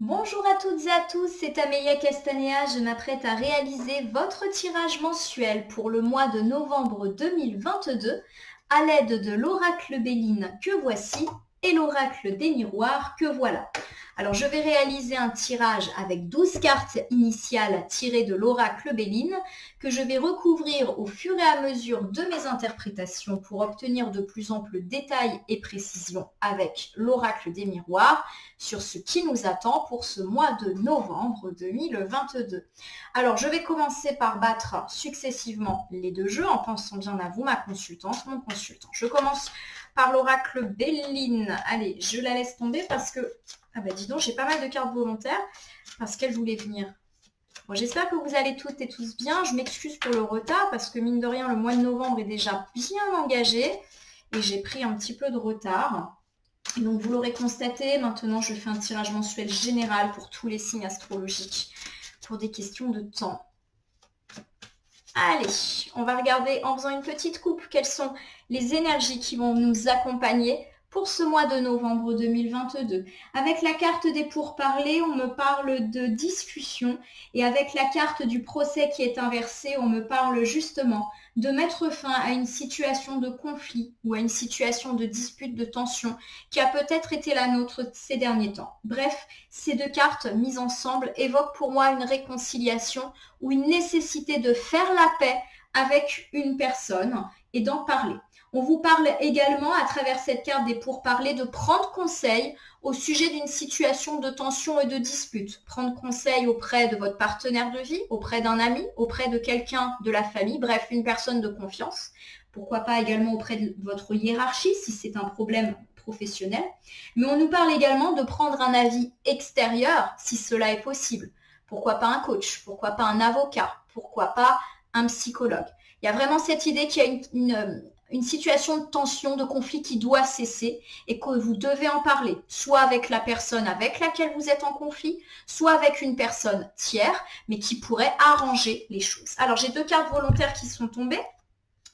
Bonjour à toutes et à tous, c'est Amélia Castanea. Je m'apprête à réaliser votre tirage mensuel pour le mois de novembre 2022 à l'aide de l'oracle Béline que voici et l'oracle des miroirs que voilà. Alors je vais réaliser un tirage avec 12 cartes initiales tirées de l'oracle Béline que je vais recouvrir au fur et à mesure de mes interprétations pour obtenir de plus amples détails et précisions avec l'oracle des miroirs sur ce qui nous attend pour ce mois de novembre 2022. Alors je vais commencer par battre successivement les deux jeux en pensant bien à vous, ma consultante, mon consultant. Je commence par l'oracle Béline. Allez, je la laisse tomber parce que ah bah dis donc, j'ai pas mal de cartes volontaires parce qu'elle voulait venir. Bon, j'espère que vous allez toutes et tous bien. Je m'excuse pour le retard parce que mine de rien, le mois de novembre est déjà bien engagé et j'ai pris un petit peu de retard. Et donc vous l'aurez constaté, maintenant je fais un tirage mensuel général pour tous les signes astrologiques pour des questions de temps. Allez, on va regarder en faisant une petite coupe quelles sont les énergies qui vont nous accompagner pour ce mois de novembre 2022. Avec la carte des pourparlers, on me parle de discussion et avec la carte du procès qui est inversée, on me parle justement de mettre fin à une situation de conflit ou à une situation de dispute, de tension qui a peut-être été la nôtre ces derniers temps. Bref, ces deux cartes mises ensemble évoquent pour moi une réconciliation ou une nécessité de faire la paix avec une personne et d'en parler. On vous parle également à travers cette carte des pourparlers de prendre conseil au sujet d'une situation de tension et de dispute. Prendre conseil auprès de votre partenaire de vie, auprès d'un ami, auprès de quelqu'un de la famille, bref, une personne de confiance. Pourquoi pas également auprès de votre hiérarchie si c'est un problème professionnel. Mais on nous parle également de prendre un avis extérieur si cela est possible. Pourquoi pas un coach? Pourquoi pas un avocat? Pourquoi pas un psychologue? Il y a vraiment cette idée qu'il y a une situation de tension, de conflit qui doit cesser et que vous devez en parler, soit avec la personne avec laquelle vous êtes en conflit, soit avec une personne tiers, mais qui pourrait arranger les choses. Alors, j'ai deux cartes volontaires qui sont tombées.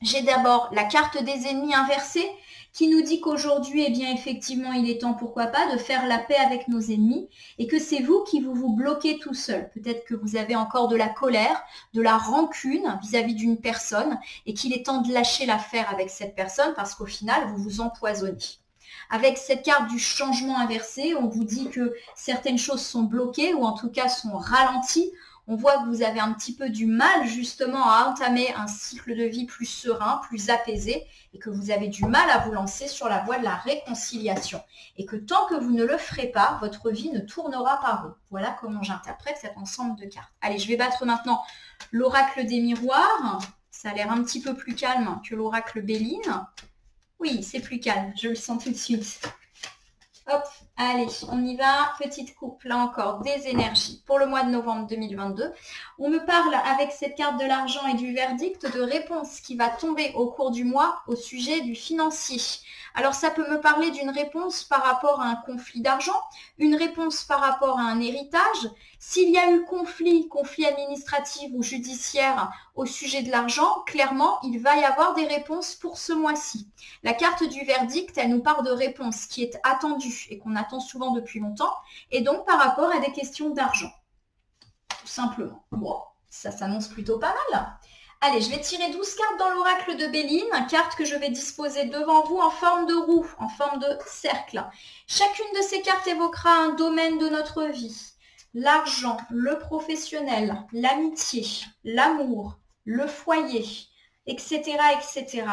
J'ai d'abord la carte des ennemis inversée qui nous dit qu'aujourd'hui, eh bien, effectivement, il est temps, pourquoi pas, de faire la paix avec nos ennemis et que c'est vous qui vous bloquez tout seul. Peut-être que vous avez encore de la colère, de la rancune vis-à-vis d'une personne et qu'il est temps de lâcher l'affaire avec cette personne parce qu'au final, vous vous empoisonnez. Avec cette carte du changement inversé, on vous dit que certaines choses sont bloquées ou en tout cas sont ralenties. On voit que vous avez un petit peu du mal justement à entamer un cycle de vie plus serein, plus apaisé et que vous avez du mal à vous lancer sur la voie de la réconciliation. Et que tant que vous ne le ferez pas, votre vie ne tournera pas rond. Voilà comment j'interprète cet ensemble de cartes. Allez, je vais battre maintenant l'oracle des miroirs. Ça a l'air un petit peu plus calme que l'oracle Béline. Oui, c'est plus calme, je le sens tout de suite. Hop, allez, on y va. Petite coupe, là encore, des énergies pour le mois de novembre 2022. On me parle avec cette carte de l'argent et du verdict de réponse qui va tomber au cours du mois au sujet du financier. Alors ça peut me parler d'une réponse par rapport à un conflit d'argent, une réponse par rapport à un héritage. S'il y a eu conflit administratif ou judiciaire au sujet de l'argent, clairement, il va y avoir des réponses pour ce mois-ci. La carte du verdict, elle nous parle de réponse qui est attendue et qu'on attend souvent depuis longtemps, et donc par rapport à des questions d'argent, tout simplement. Bon, ça s'annonce plutôt pas mal. Allez, je vais tirer 12 cartes dans l'oracle de Béline, carte que je vais disposer devant vous en forme de roue, en forme de cercle. Chacune de ces cartes évoquera un domaine de notre vie. L'argent, le professionnel, l'amitié, l'amour, le foyer, etc., etc.,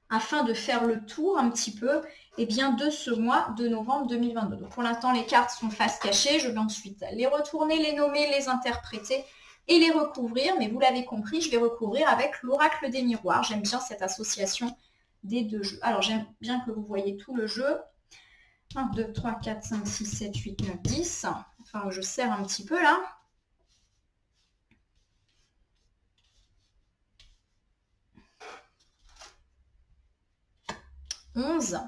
afin de faire le tour un petit peu de ce mois de novembre 2022. Donc pour l'instant, les cartes sont face cachée. Je vais ensuite les retourner, les nommer, les interpréter et les recouvrir. Mais vous l'avez compris, je vais recouvrir avec l'oracle des miroirs. J'aime bien cette association des deux jeux. Alors j'aime bien que vous voyez tout le jeu. 1, 2, 3, 4, 5, 6, 7, 8, 9, 10. Enfin, je serre un petit peu là. 11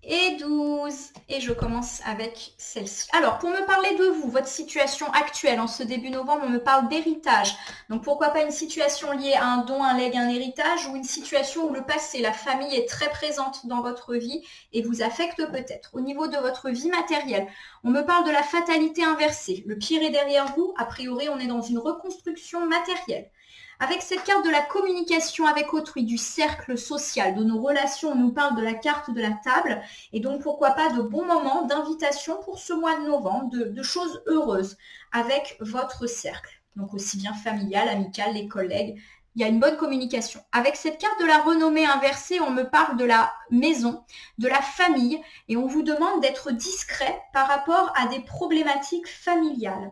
et 12. Et je commence avec celle-ci. Alors, pour me parler de vous, votre situation actuelle en ce début novembre, on me parle d'héritage. Donc, pourquoi pas une situation liée à un don, un legs, un héritage, ou une situation où le passé, la famille est très présente dans votre vie et vous affecte peut-être. Au niveau de votre vie matérielle, on me parle de la fatalité inversée. Le pire est derrière vous. A priori, on est dans une reconstruction matérielle. Avec cette carte de la communication avec autrui, du cercle social, de nos relations, on nous parle de la carte de la table et donc pourquoi pas de bons moments d'invitation pour ce mois de novembre, de choses heureuses avec votre cercle. Donc aussi bien familial, amical, les collègues, il y a une bonne communication. Avec cette carte de la renommée inversée, on me parle de la maison, de la famille et on vous demande d'être discret par rapport à des problématiques familiales.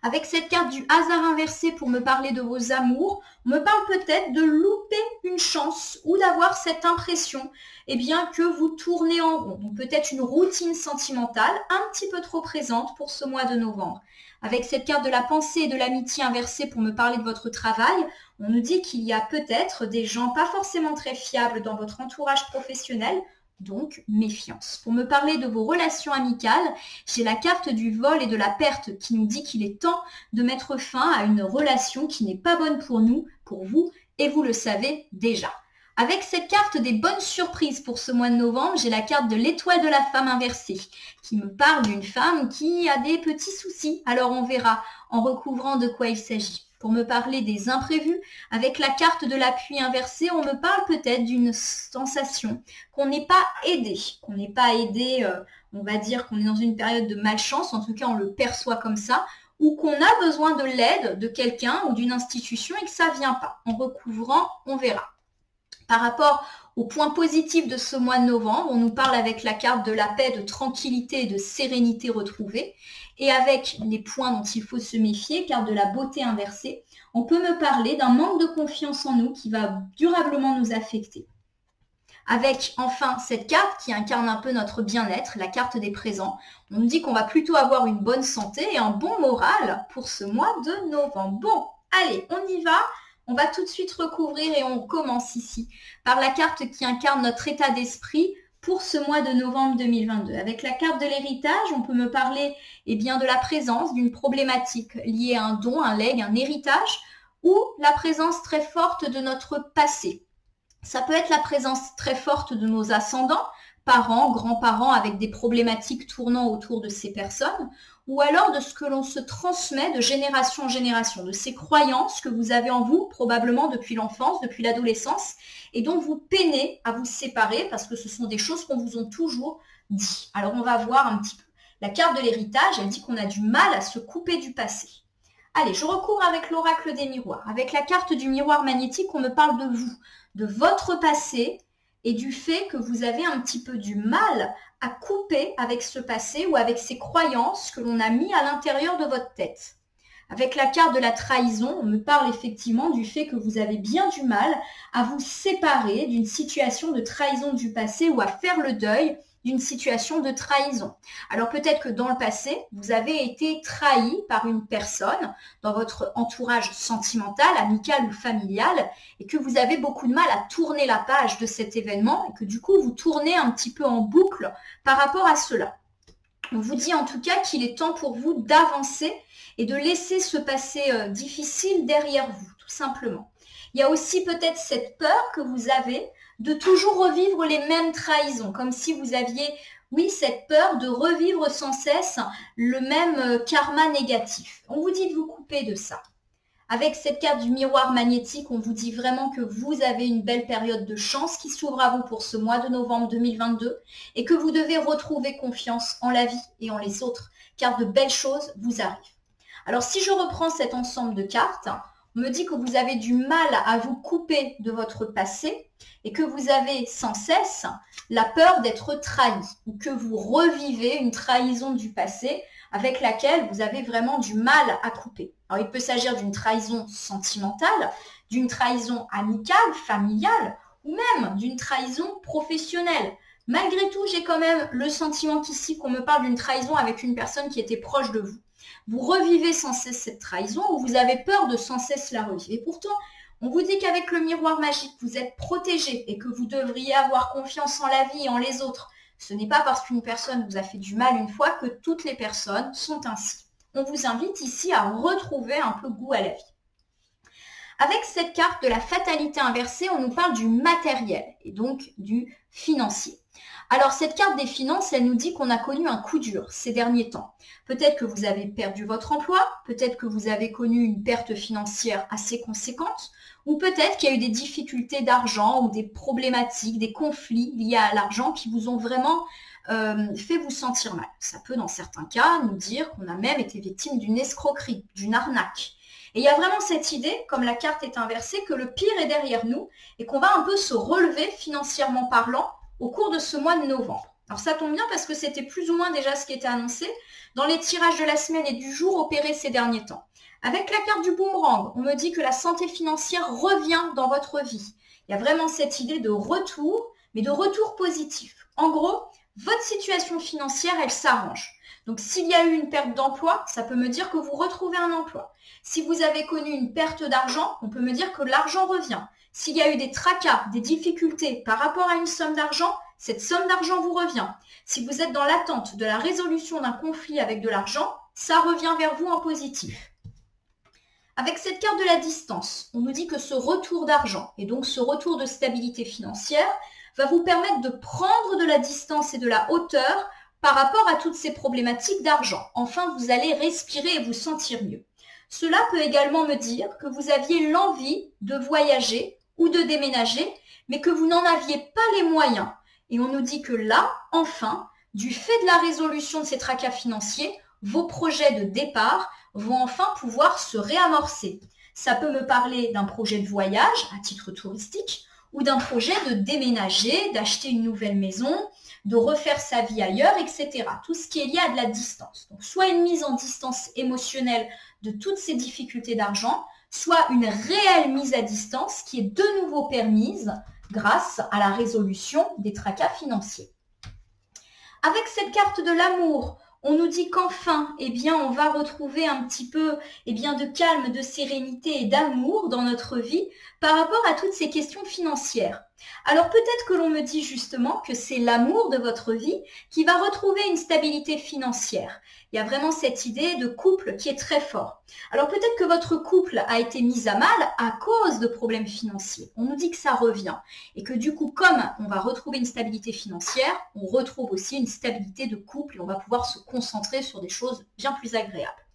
Avec cette carte du hasard inversé pour me parler de vos amours, on me parle peut-être de louper une chance ou d'avoir cette impression que vous tournez en rond. Donc peut-être une routine sentimentale un petit peu trop présente pour ce mois de novembre. Avec cette carte de la pensée et de l'amitié inversée pour me parler de votre travail, on nous dit qu'il y a peut-être des gens pas forcément très fiables dans votre entourage professionnel. Donc, méfiance. Pour me parler de vos relations amicales, j'ai la carte du vol et de la perte qui nous dit qu'il est temps de mettre fin à une relation qui n'est pas bonne pour nous, pour vous, et vous le savez déjà. Avec cette carte des bonnes surprises pour ce mois de novembre, j'ai la carte de l'étoile de la femme inversée qui me parle d'une femme qui a des petits soucis. Alors on verra en recouvrant de quoi il s'agit. Pour me parler des imprévus, avec la carte de l'appui inversé, on me parle peut-être d'une sensation qu'on n'est pas aidé. On va dire qu'on est dans une période de malchance, en tout cas on le perçoit comme ça, ou qu'on a besoin de l'aide de quelqu'un ou d'une institution et que ça ne vient pas. En recouvrant, on verra. Par rapport au point positif de ce mois de novembre, on nous parle avec la carte de la paix, de tranquillité et de sérénité retrouvée. Et avec les points dont il faut se méfier, carte de la beauté inversée, on peut me parler d'un manque de confiance en nous qui va durablement nous affecter. Avec enfin cette carte qui incarne un peu notre bien-être, la carte des présents, on nous dit qu'on va plutôt avoir une bonne santé et un bon moral pour ce mois de novembre. Bon, allez, on y va. On va tout de suite recouvrir et on commence ici par la carte qui incarne notre état d'esprit pour ce mois de novembre 2022. Avec la carte de l'héritage, on peut me parler de la présence d'une problématique liée à un don, un legs, un héritage ou la présence très forte de notre passé. Ça peut être la présence très forte de nos ascendants, parents, grands-parents avec des problématiques tournant autour de ces personnes, ou alors de ce que l'on se transmet de génération en génération, de ces croyances que vous avez en vous, probablement depuis l'enfance, depuis l'adolescence, et dont vous peinez à vous séparer parce que ce sont des choses qu'on vous a toujours dit. Alors on va voir un petit peu. La carte de l'héritage, elle dit qu'on a du mal à se couper du passé. Allez, je recours avec l'oracle des miroirs. Avec la carte du miroir magnétique, on me parle de vous, de votre passé, et du fait que vous avez un petit peu du mal à couper avec ce passé ou avec ces croyances que l'on a mis à l'intérieur de votre tête. Avec la carte de la trahison, on me parle effectivement du fait que vous avez bien du mal à vous séparer d'une situation de trahison du passé ou à faire le deuil d'une situation de trahison. Alors peut-être que dans le passé, vous avez été trahi par une personne dans votre entourage sentimental, amical ou familial et que vous avez beaucoup de mal à tourner la page de cet événement et que du coup vous tournez un petit peu en boucle par rapport à cela. On vous dit en tout cas qu'il est temps pour vous d'avancer et de laisser ce passé difficile derrière vous, tout simplement. Il y a aussi peut-être cette peur que vous avez de toujours revivre les mêmes trahisons, comme si vous aviez, cette peur de revivre sans cesse le même karma négatif. On vous dit de vous couper de ça. Avec cette carte du miroir magnétique, on vous dit vraiment que vous avez une belle période de chance qui s'ouvre à vous pour ce mois de novembre 2022 et que vous devez retrouver confiance en la vie et en les autres, car de belles choses vous arrivent. Alors si je reprends cet ensemble de cartes, on me dit que vous avez du mal à vous couper de votre passé et que vous avez sans cesse la peur d'être trahi ou que vous revivez une trahison du passé avec laquelle vous avez vraiment du mal à couper. Alors il peut s'agir d'une trahison sentimentale, d'une trahison amicale, familiale ou même d'une trahison professionnelle. Malgré tout, j'ai quand même le sentiment qu'ici qu'on me parle d'une trahison avec une personne qui était proche de vous. Vous revivez sans cesse cette trahison ou vous avez peur de sans cesse la revivre. Et pourtant, On vous dit qu'avec le miroir magique, vous êtes protégé et que vous devriez avoir confiance en la vie et en les autres. Ce n'est pas parce qu'une personne vous a fait du mal une fois que toutes les personnes sont ainsi. On vous invite ici à retrouver un peu goût à la vie. Avec cette carte de la fatalité inversée, on nous parle du matériel et donc du financier. Alors cette carte des finances, elle nous dit qu'on a connu un coup dur ces derniers temps. Peut-être que vous avez perdu votre emploi, peut-être que vous avez connu une perte financière assez conséquente, ou peut-être qu'il y a eu des difficultés d'argent ou des problématiques, des conflits liés à l'argent qui vous ont vraiment fait vous sentir mal. Ça peut dans certains cas nous dire qu'on a même été victime d'une escroquerie, d'une arnaque. Et il y a vraiment cette idée, comme la carte est inversée, que le pire est derrière nous et qu'on va un peu se relever financièrement parlant au cours de ce mois de novembre. Alors ça tombe bien parce que c'était plus ou moins déjà ce qui était annoncé dans les tirages de la semaine et du jour opérés ces derniers temps. Avec la carte du boomerang, on me dit que la santé financière revient dans votre vie. Il y a vraiment cette idée de retour, mais de retour positif. En gros, votre situation financière, elle s'arrange. Donc s'il y a eu une perte d'emploi, ça peut me dire que vous retrouvez un emploi. Si vous avez connu une perte d'argent, on peut me dire que l'argent revient. S'il y a eu des tracas, des difficultés par rapport à une somme d'argent, cette somme d'argent vous revient. Si vous êtes dans l'attente de la résolution d'un conflit avec de l'argent, ça revient vers vous en positif. Avec cette carte de la distance, on nous dit que ce retour d'argent et donc ce retour de stabilité financière va vous permettre de prendre de la distance et de la hauteur par rapport à toutes ces problématiques d'argent. Enfin, vous allez respirer et vous sentir mieux. Cela peut également me dire que vous aviez l'envie de voyager ou de déménager, mais que vous n'en aviez pas les moyens. Et on nous dit que là, enfin, du fait de la résolution de ces tracas financiers, vos projets de départ vont enfin pouvoir se réamorcer. Ça peut me parler d'un projet de voyage à titre touristique ou d'un projet de déménager, d'acheter une nouvelle maison, de refaire sa vie ailleurs, etc. Tout ce qui est lié à de la distance. Donc, soit une mise en distance émotionnelle de toutes ces difficultés d'argent, soit une réelle mise à distance qui est de nouveau permise grâce à la résolution des tracas financiers. Avec cette carte de l'amour, on nous dit qu'enfin, on va retrouver un petit peu de calme, de sérénité et d'amour dans notre vie par rapport à toutes ces questions financières. Alors peut-être que l'on me dit justement que c'est l'amour de votre vie qui va retrouver une stabilité financière. Il y a vraiment cette idée de couple qui est très fort. Alors peut-être que votre couple a été mis à mal à cause de problèmes financiers. On nous dit que ça revient et que du coup, comme on va retrouver une stabilité financière, on retrouve aussi une stabilité de couple et on va pouvoir se concentrer sur des choses bien plus agréables.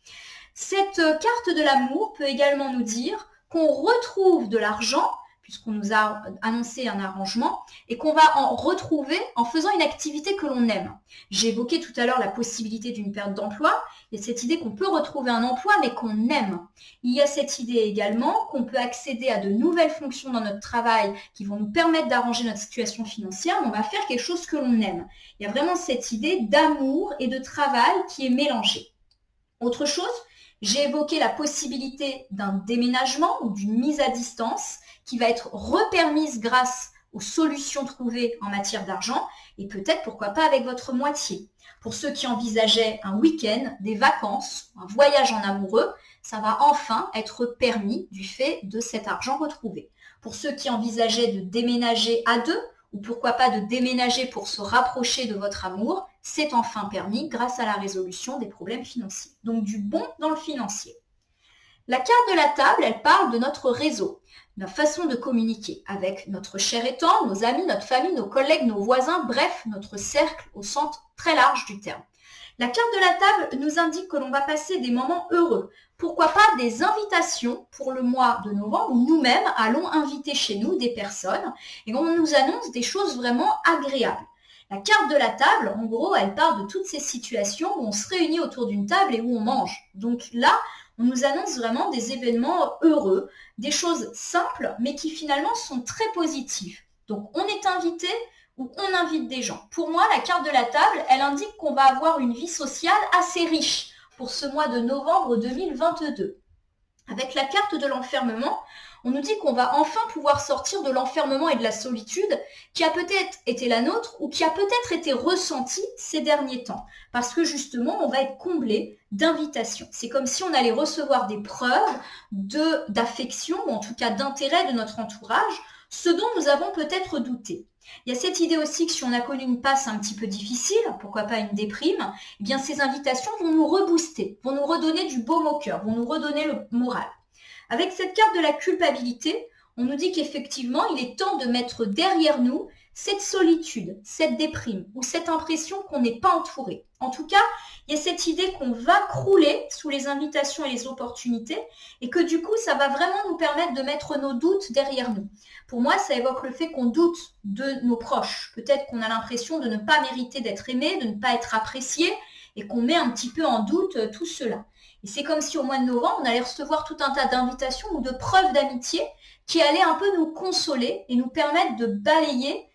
Cette carte de l'amour peut également nous dire qu'on retrouve de l'argent puisqu'on nous a annoncé un arrangement, et qu'on va en retrouver en faisant une activité que l'on aime. J'ai évoqué tout à l'heure la possibilité d'une perte d'emploi, il y a cette idée qu'on peut retrouver un emploi, mais qu'on aime. Il y a cette idée également qu'on peut accéder à de nouvelles fonctions dans notre travail qui vont nous permettre d'arranger notre situation financière, mais on va faire quelque chose que l'on aime. Il y a vraiment cette idée d'amour et de travail qui est mélangée. Autre chose, j'ai évoqué la possibilité d'un déménagement ou d'une mise à distance qui va être repermise grâce aux solutions trouvées en matière d'argent et peut-être pourquoi pas avec votre moitié. Pour ceux qui envisageaient un week-end, des vacances, un voyage en amoureux, ça va enfin être permis du fait de cet argent retrouvé. Pour ceux qui envisageaient de déménager à deux ou pourquoi pas de déménager pour se rapprocher de votre amour, c'est enfin permis grâce à la résolution des problèmes financiers. Donc du bon dans le financier. La carte de la table, elle parle de notre réseau, de la façon de communiquer avec notre cher étant, nos amis, notre famille, nos collègues, nos voisins, bref, notre cercle au sens très large du terme. La carte de la table nous indique que l'on va passer des moments heureux. Pourquoi pas des invitations pour le mois de novembre où nous-mêmes allons inviter chez nous des personnes et on nous annonce des choses vraiment agréables. La carte de la table, en gros, elle parle de toutes ces situations où on se réunit autour d'une table et où on mange. Donc là, on nous annonce vraiment des événements heureux, des choses simples, mais qui finalement sont très positives. Donc on est invité ou on invite des gens. Pour moi, la carte de la table, elle indique qu'on va avoir une vie sociale assez riche pour ce mois de novembre 2022. Avec la carte de l'enfermement, on nous dit qu'on va enfin pouvoir sortir de l'enfermement et de la solitude qui a peut-être été la nôtre ou qui a peut-être été ressentie ces derniers temps. Parce que justement, on va être comblé d'invitations. C'est comme si on allait recevoir des preuves d'affection ou en tout cas d'intérêt de notre entourage, ce dont nous avons peut-être douté. Il y a cette idée aussi que si on a connu une passe un petit peu difficile, pourquoi pas une déprime, eh bien ces invitations vont nous rebooster, vont nous redonner du baume au cœur, vont nous redonner le moral. Avec cette carte de la culpabilité, on nous dit qu'effectivement, il est temps de mettre derrière nous cette solitude, cette déprime ou cette impression qu'on n'est pas entouré. En tout cas, il y a cette idée qu'on va crouler sous les invitations et les opportunités et que du coup, ça va vraiment nous permettre de mettre nos doutes derrière nous. Pour moi, ça évoque le fait qu'on doute de nos proches. Peut-être qu'on a l'impression de ne pas mériter d'être aimé, de ne pas être apprécié et qu'on met un petit peu en doute tout cela. Et c'est comme si au mois de novembre, on allait recevoir tout un tas d'invitations ou de preuves d'amitié qui allaient un peu nous consoler et nous permettre de balayer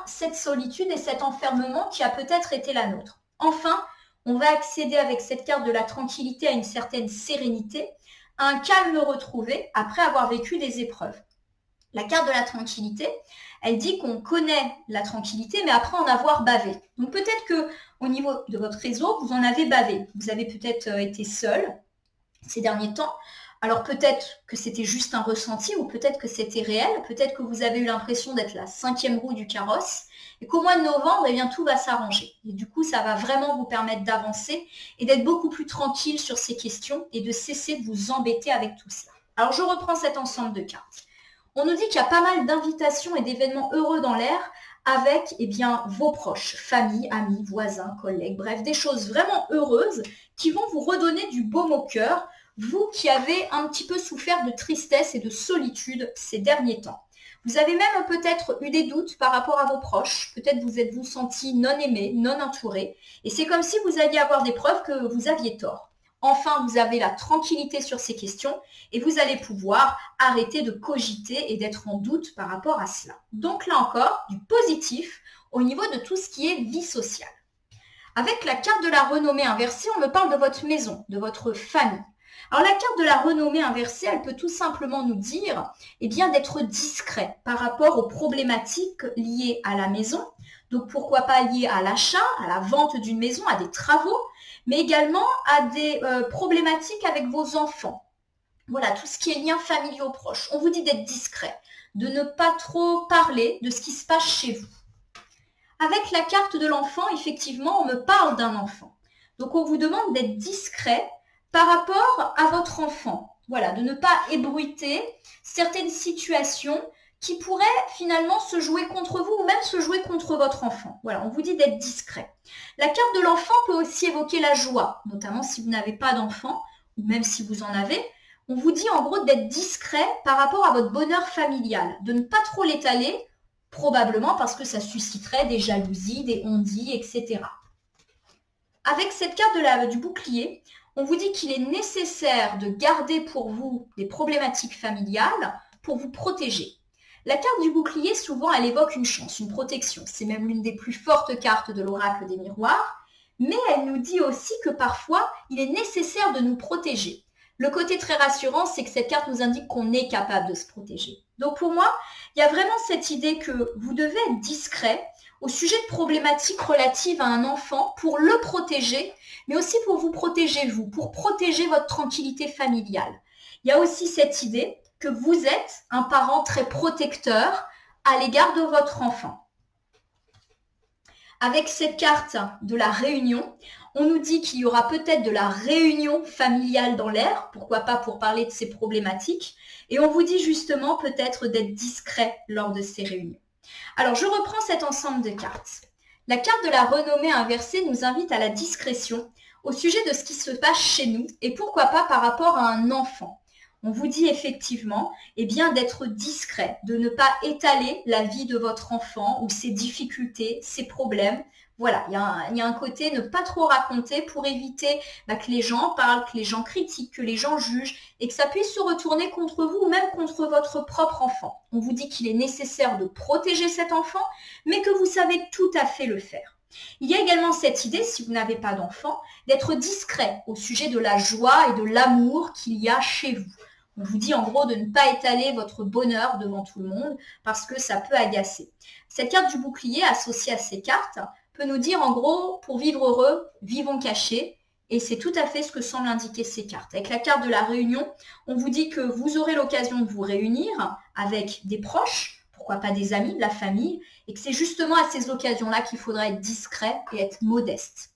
cette solitude et cet enfermement qui a peut-être été la nôtre. Enfin, on va accéder avec cette carte de la tranquillité à une certaine sérénité, à un calme retrouvé après avoir vécu des épreuves. La carte de la tranquillité, elle dit qu'on connaît la tranquillité, mais après en avoir bavé. Donc peut-être qu'au niveau de votre réseau, vous en avez bavé. Vous avez peut-être été seul ces derniers temps. Alors peut-être que c'était juste un ressenti ou peut-être que c'était réel. Peut-être que vous avez eu l'impression d'être la 5e roue du carrosse et qu'au mois de novembre, tout va s'arranger. Et du coup, ça va vraiment vous permettre d'avancer et d'être beaucoup plus tranquille sur ces questions et de cesser de vous embêter avec tout ça. Alors je reprends cet ensemble de cartes. On nous dit qu'il y a pas mal d'invitations et d'événements heureux dans l'air avec vos proches, famille, amis, voisins, collègues, bref, des choses vraiment heureuses qui vont vous redonner du baume au cœur, vous qui avez un petit peu souffert de tristesse et de solitude ces derniers temps. Vous avez même peut-être eu des doutes par rapport à vos proches, peut-être vous êtes-vous senti non aimé, non entouré, et c'est comme si vous alliez avoir des preuves que vous aviez tort. Enfin, vous avez la tranquillité sur ces questions et vous allez pouvoir arrêter de cogiter et d'être en doute par rapport à cela. Donc là encore, du positif au niveau de tout ce qui est vie sociale. Avec la carte de la renommée inversée, on me parle de votre maison, de votre famille. Alors la carte de la renommée inversée, elle peut tout simplement nous dire d'être discret par rapport aux problématiques liées à la maison. Donc pourquoi pas liées à l'achat, à la vente d'une maison, à des travaux, mais également à des problématiques avec vos enfants. Voilà, tout ce qui est liens familiaux proches. On vous dit d'être discret, de ne pas trop parler de ce qui se passe chez vous. Avec la carte de l'enfant, effectivement, on me parle d'un enfant. Donc on vous demande d'être discret par rapport à votre enfant. Voilà, de ne pas ébruiter certaines situations qui pourraient finalement se jouer contre vous ou même se jouer contre votre enfant. Voilà, on vous dit d'être discret. La carte de l'enfant peut aussi évoquer la joie, notamment si vous n'avez pas d'enfant, ou même si vous en avez. On vous dit en gros d'être discret par rapport à votre bonheur familial, de ne pas trop l'étaler, probablement parce que ça susciterait des jalousies, des on-dit, etc. Avec cette carte du bouclier, on vous dit qu'il est nécessaire de garder pour vous des problématiques familiales pour vous protéger. La carte du bouclier, souvent, elle évoque une chance, une protection. C'est même l'une des plus fortes cartes de l'oracle des miroirs. Mais elle nous dit aussi que parfois, il est nécessaire de nous protéger. Le côté très rassurant, c'est que cette carte nous indique qu'on est capable de se protéger. Donc pour moi, il y a vraiment cette idée que vous devez être discret au sujet de problématiques relatives à un enfant pour le protéger, mais aussi pour vous protéger vous, pour protéger votre tranquillité familiale. Il y a aussi cette idée que vous êtes un parent très protecteur à l'égard de votre enfant. Avec cette carte de la réunion, on nous dit qu'il y aura peut-être de la réunion familiale dans l'air, pourquoi pas pour parler de ces problématiques, et on vous dit justement peut-être d'être discret lors de ces réunions. Alors je reprends cet ensemble de cartes. La carte de la renommée inversée nous invite à la discrétion au sujet de ce qui se passe chez nous et pourquoi pas par rapport à un enfant. On vous dit effectivement d'être discret, de ne pas étaler la vie de votre enfant ou ses difficultés, ses problèmes. Voilà, il y a un côté ne pas trop raconter pour éviter que les gens parlent, que les gens critiquent, que les gens jugent et que ça puisse se retourner contre vous ou même contre votre propre enfant. On vous dit qu'il est nécessaire de protéger cet enfant, mais que vous savez tout à fait le faire. Il y a également cette idée, si vous n'avez pas d'enfant, d'être discret au sujet de la joie et de l'amour qu'il y a chez vous. On vous dit en gros de ne pas étaler votre bonheur devant tout le monde parce que ça peut agacer. Cette carte du bouclier associée à ces cartes peut nous dire en gros, pour vivre heureux, vivons cachés. Et c'est tout à fait ce que semblent indiquer ces cartes. Avec la carte de la réunion, on vous dit que vous aurez l'occasion de vous réunir avec des proches, pourquoi pas des amis, de la famille, et que c'est justement à ces occasions-là qu'il faudra être discret et être modeste.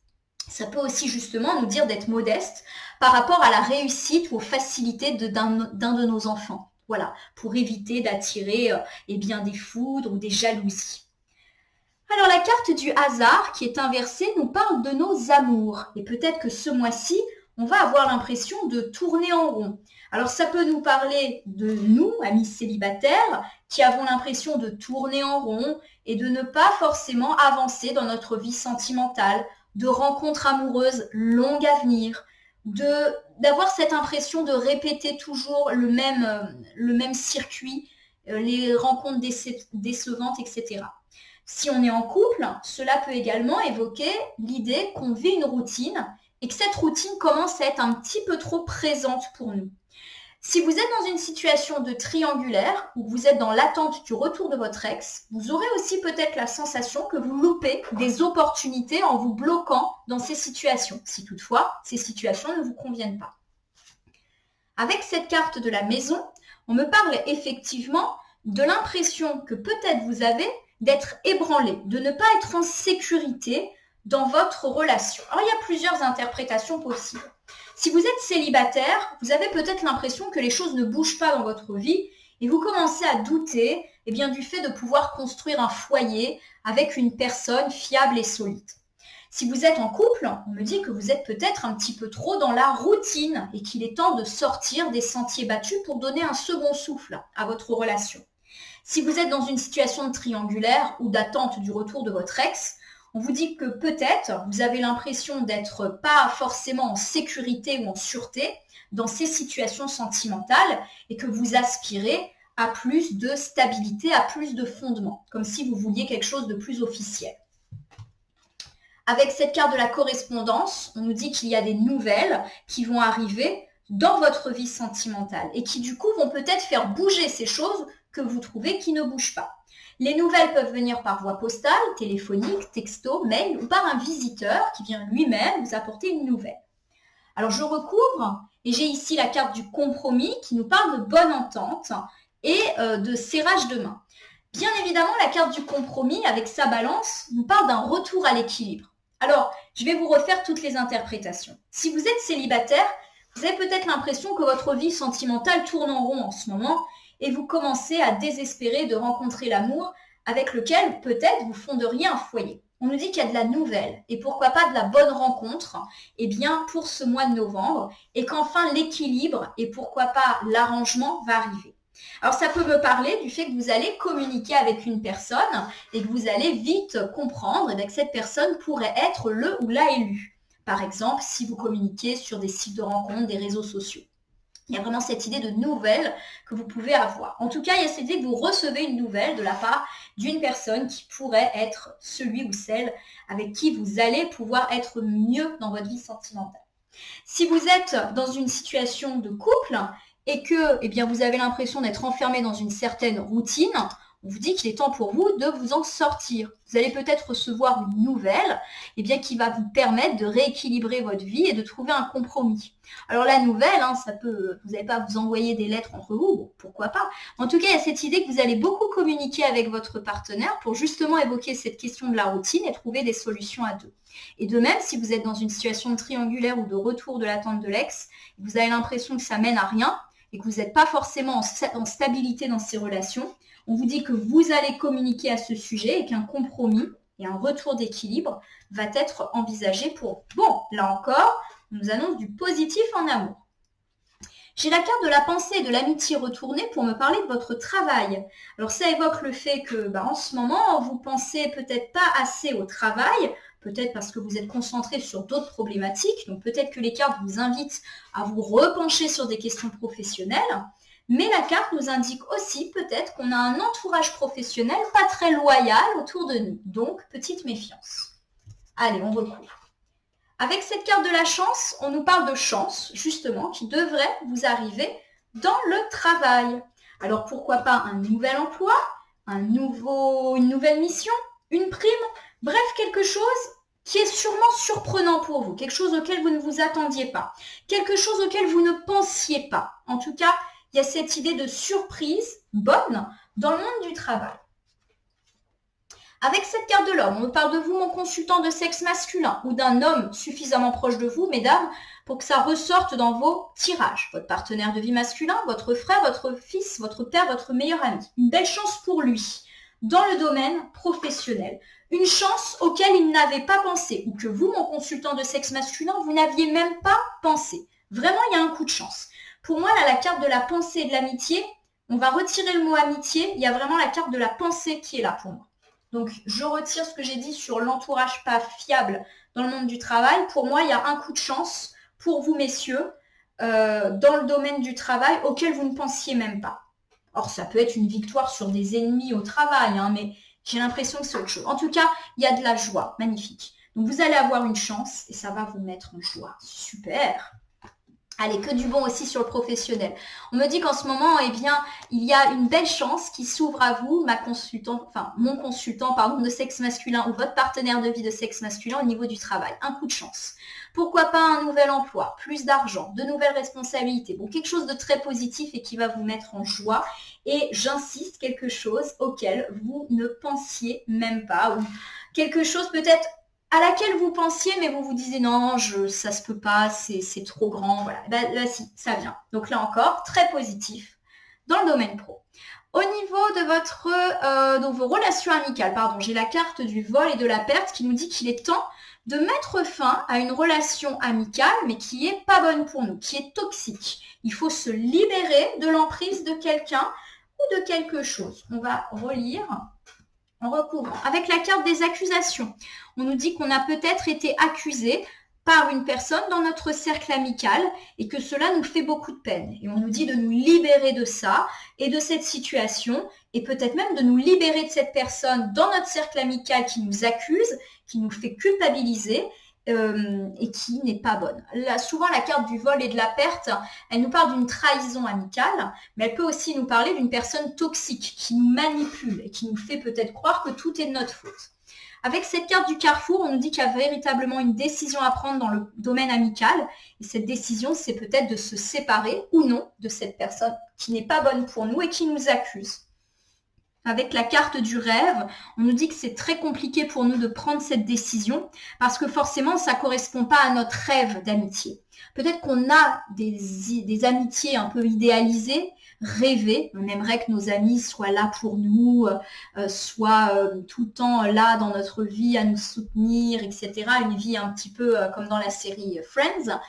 Ça peut aussi justement nous dire d'être modeste par rapport à la réussite ou aux facilités d'un de nos enfants. Voilà, pour éviter d'attirer des foudres ou des jalousies. Alors la carte du hasard qui est inversée nous parle de nos amours. Et peut-être que ce mois-ci, on va avoir l'impression de tourner en rond. Alors ça peut nous parler de nous, amis célibataires, qui avons l'impression de tourner en rond et de ne pas forcément avancer dans notre vie sentimentale, de rencontres amoureuses longues à venir, d'avoir cette impression de répéter toujours le même circuit, les rencontres décevantes, etc. Si on est en couple, cela peut également évoquer l'idée qu'on vit une routine et que cette routine commence à être un petit peu trop présente pour nous. Si vous êtes dans une situation de triangulaire ou que vous êtes dans l'attente du retour de votre ex, vous aurez aussi peut-être la sensation que vous loupez des opportunités en vous bloquant dans ces situations, si toutefois ces situations ne vous conviennent pas. Avec cette carte de la maison, on me parle effectivement de l'impression que peut-être vous avez d'être ébranlé, de ne pas être en sécurité dans votre relation. Alors, il y a plusieurs interprétations possibles. Si vous êtes célibataire, vous avez peut-être l'impression que les choses ne bougent pas dans votre vie et vous commencez à douter du fait de pouvoir construire un foyer avec une personne fiable et solide. Si vous êtes en couple, on me dit que vous êtes peut-être un petit peu trop dans la routine et qu'il est temps de sortir des sentiers battus pour donner un second souffle à votre relation. Si vous êtes dans une situation de triangulaire ou d'attente du retour de votre ex, on vous dit que peut-être vous avez l'impression d'être pas forcément en sécurité ou en sûreté dans ces situations sentimentales et que vous aspirez à plus de stabilité, à plus de fondement, comme si vous vouliez quelque chose de plus officiel. Avec cette carte de la correspondance, on nous dit qu'il y a des nouvelles qui vont arriver dans votre vie sentimentale et qui du coup vont peut-être faire bouger ces choses que vous trouvez qui ne bougent pas. Les nouvelles peuvent venir par voie postale, téléphonique, texto, mail ou par un visiteur qui vient lui-même vous apporter une nouvelle. Alors je recouvre et j'ai ici la carte du compromis qui nous parle de bonne entente et de serrage de main. Bien évidemment, la carte du compromis avec sa balance nous parle d'un retour à l'équilibre. Alors, je vais vous refaire toutes les interprétations. Si vous êtes célibataire, vous avez peut-être l'impression que votre vie sentimentale tourne en rond en ce moment et vous commencez à désespérer de rencontrer l'amour avec lequel peut-être vous fonderiez un foyer. On nous dit qu'il y a de la nouvelle et pourquoi pas de la bonne rencontre pour ce mois de novembre et qu'enfin l'équilibre et pourquoi pas l'arrangement va arriver. Alors ça peut me parler du fait que vous allez communiquer avec une personne et que vous allez vite comprendre que cette personne pourrait être le ou la élue. Par exemple, si vous communiquez sur des sites de rencontres, des réseaux sociaux. Il y a vraiment cette idée de nouvelle que vous pouvez avoir. En tout cas, il y a cette idée que vous recevez une nouvelle de la part d'une personne qui pourrait être celui ou celle avec qui vous allez pouvoir être mieux dans votre vie sentimentale. Si vous êtes dans une situation de couple et que vous avez l'impression d'être enfermé dans une certaine routine, on vous dit qu'il est temps pour vous de vous en sortir. Vous allez peut-être recevoir une nouvelle qui va vous permettre de rééquilibrer votre vie et de trouver un compromis. Alors la nouvelle, vous n'allez pas vous envoyer des lettres entre vous, bon, pourquoi pas. En tout cas, il y a cette idée que vous allez beaucoup communiquer avec votre partenaire pour justement évoquer cette question de la routine et trouver des solutions à deux. Et de même, si vous êtes dans une situation triangulaire ou de retour de l'attente de l'ex, vous avez l'impression que ça mène à rien et que vous n'êtes pas forcément en stabilité dans ces relations, on vous dit que vous allez communiquer à ce sujet et qu'un compromis et un retour d'équilibre va être envisagé pour vous. Bon, là encore, on nous annonce du positif en amour. J'ai la carte de la pensée et de l'amitié retournée pour me parler de votre travail. Alors ça évoque le fait que en ce moment, vous pensez peut-être pas assez au travail, peut-être parce que vous êtes concentré sur d'autres problématiques, donc peut-être que les cartes vous invitent à vous repencher sur des questions professionnelles. Mais la carte nous indique aussi peut-être qu'on a un entourage professionnel pas très loyal autour de nous. Donc, petite méfiance. Allez, on recouvre. Avec cette carte de la chance, on nous parle de chance, justement, qui devrait vous arriver dans le travail. Alors, pourquoi pas un nouvel emploi, une nouvelle mission, une prime, bref, quelque chose qui est sûrement surprenant pour vous, quelque chose auquel vous ne vous attendiez pas, quelque chose auquel vous ne pensiez pas. En tout cas, il y a cette idée de surprise bonne dans le monde du travail. Avec cette carte de l'homme, on me parle de vous, mon consultant de sexe masculin, ou d'un homme suffisamment proche de vous, mesdames, pour que ça ressorte dans vos tirages. Votre partenaire de vie masculin, votre frère, votre fils, votre père, votre meilleur ami. Une belle chance pour lui, dans le domaine professionnel. Une chance auquel il n'avait pas pensé, ou que vous, mon consultant de sexe masculin, vous n'aviez même pas pensé. Vraiment, il y a un coup de chance. Pour moi, là, la carte de la pensée et de l'amitié, on va retirer le mot amitié, il y a vraiment la carte de la pensée qui est là pour moi. Donc, je retire ce que j'ai dit sur l'entourage pas fiable dans le monde du travail. Pour moi, il y a un coup de chance pour vous, messieurs, dans le domaine du travail auquel vous ne pensiez même pas. Or, ça peut être une victoire sur des ennemis au travail, hein, mais j'ai l'impression que c'est autre chose. En tout cas, il y a de la joie. Magnifique. Donc, vous allez avoir une chance et ça va vous mettre en joie. Super. Allez, que du bon aussi sur le professionnel. On me dit qu'en ce moment, eh bien, il y a une belle chance qui s'ouvre à vous, mon consultant, de sexe masculin ou votre partenaire de vie de sexe masculin au niveau du travail. Un coup de chance. Pourquoi pas un nouvel emploi, plus d'argent, de nouvelles responsabilités. Bon, quelque chose de très positif et qui va vous mettre en joie. Et j'insiste, quelque chose auquel vous ne pensiez même pas ou quelque chose peut-être à laquelle vous pensiez, mais vous vous disiez non, ça se peut pas, c'est trop grand. Voilà. Ben, là, si, ça vient. Donc là encore, très positif dans le domaine pro. Au niveau de vos relations amicales, j'ai la carte du vol et de la perte qui nous dit qu'il est temps de mettre fin à une relation amicale, mais qui est pas bonne pour nous, qui est toxique. Il faut se libérer de l'emprise de quelqu'un ou de quelque chose. On va relire en recouvrant. Avec la carte des accusations, on nous dit qu'on a peut-être été accusé par une personne dans notre cercle amical et que cela nous fait beaucoup de peine. Et on nous dit de nous libérer de ça et de cette situation et peut-être même de nous libérer de cette personne dans notre cercle amical qui nous accuse, qui nous fait culpabiliser et qui n'est pas bonne. Là, souvent, la carte du vol et de la perte, elle nous parle d'une trahison amicale, mais elle peut aussi nous parler d'une personne toxique qui nous manipule et qui nous fait peut-être croire que tout est de notre faute. Avec cette carte du carrefour, on nous dit qu'il y a véritablement une décision à prendre dans le domaine amical. Et cette décision, c'est peut-être de se séparer ou non de cette personne qui n'est pas bonne pour nous et qui nous accuse. Avec la carte du rêve, on nous dit que c'est très compliqué pour nous de prendre cette décision parce que forcément, ça ne correspond pas à notre rêve d'amitié. Peut-être qu'on a des amitiés un peu idéalisées, rêvées. On aimerait que nos amis soient là pour nous, soient tout le temps là dans notre vie à nous soutenir, etc. Une vie un petit peu comme dans la série Friends.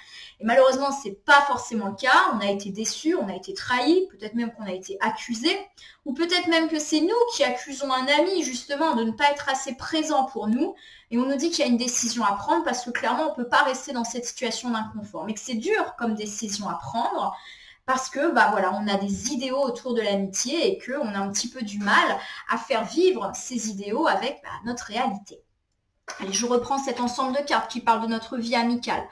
Et malheureusement, ce n'est pas forcément le cas. On a été déçus, on a été trahis, peut-être même qu'on a été accusés, ou peut-être même que c'est nous qui accusons un ami justement de ne pas être assez présent pour nous. Et on nous dit qu'il y a une décision à prendre parce que clairement, on ne peut pas rester dans cette situation d'inconfort. Mais que c'est dur comme décision à prendre parce que on a des idéaux autour de l'amitié et qu'on a un petit peu du mal à faire vivre ces idéaux avec notre réalité. Allez, je reprends cet ensemble de cartes qui parlent de notre vie amicale.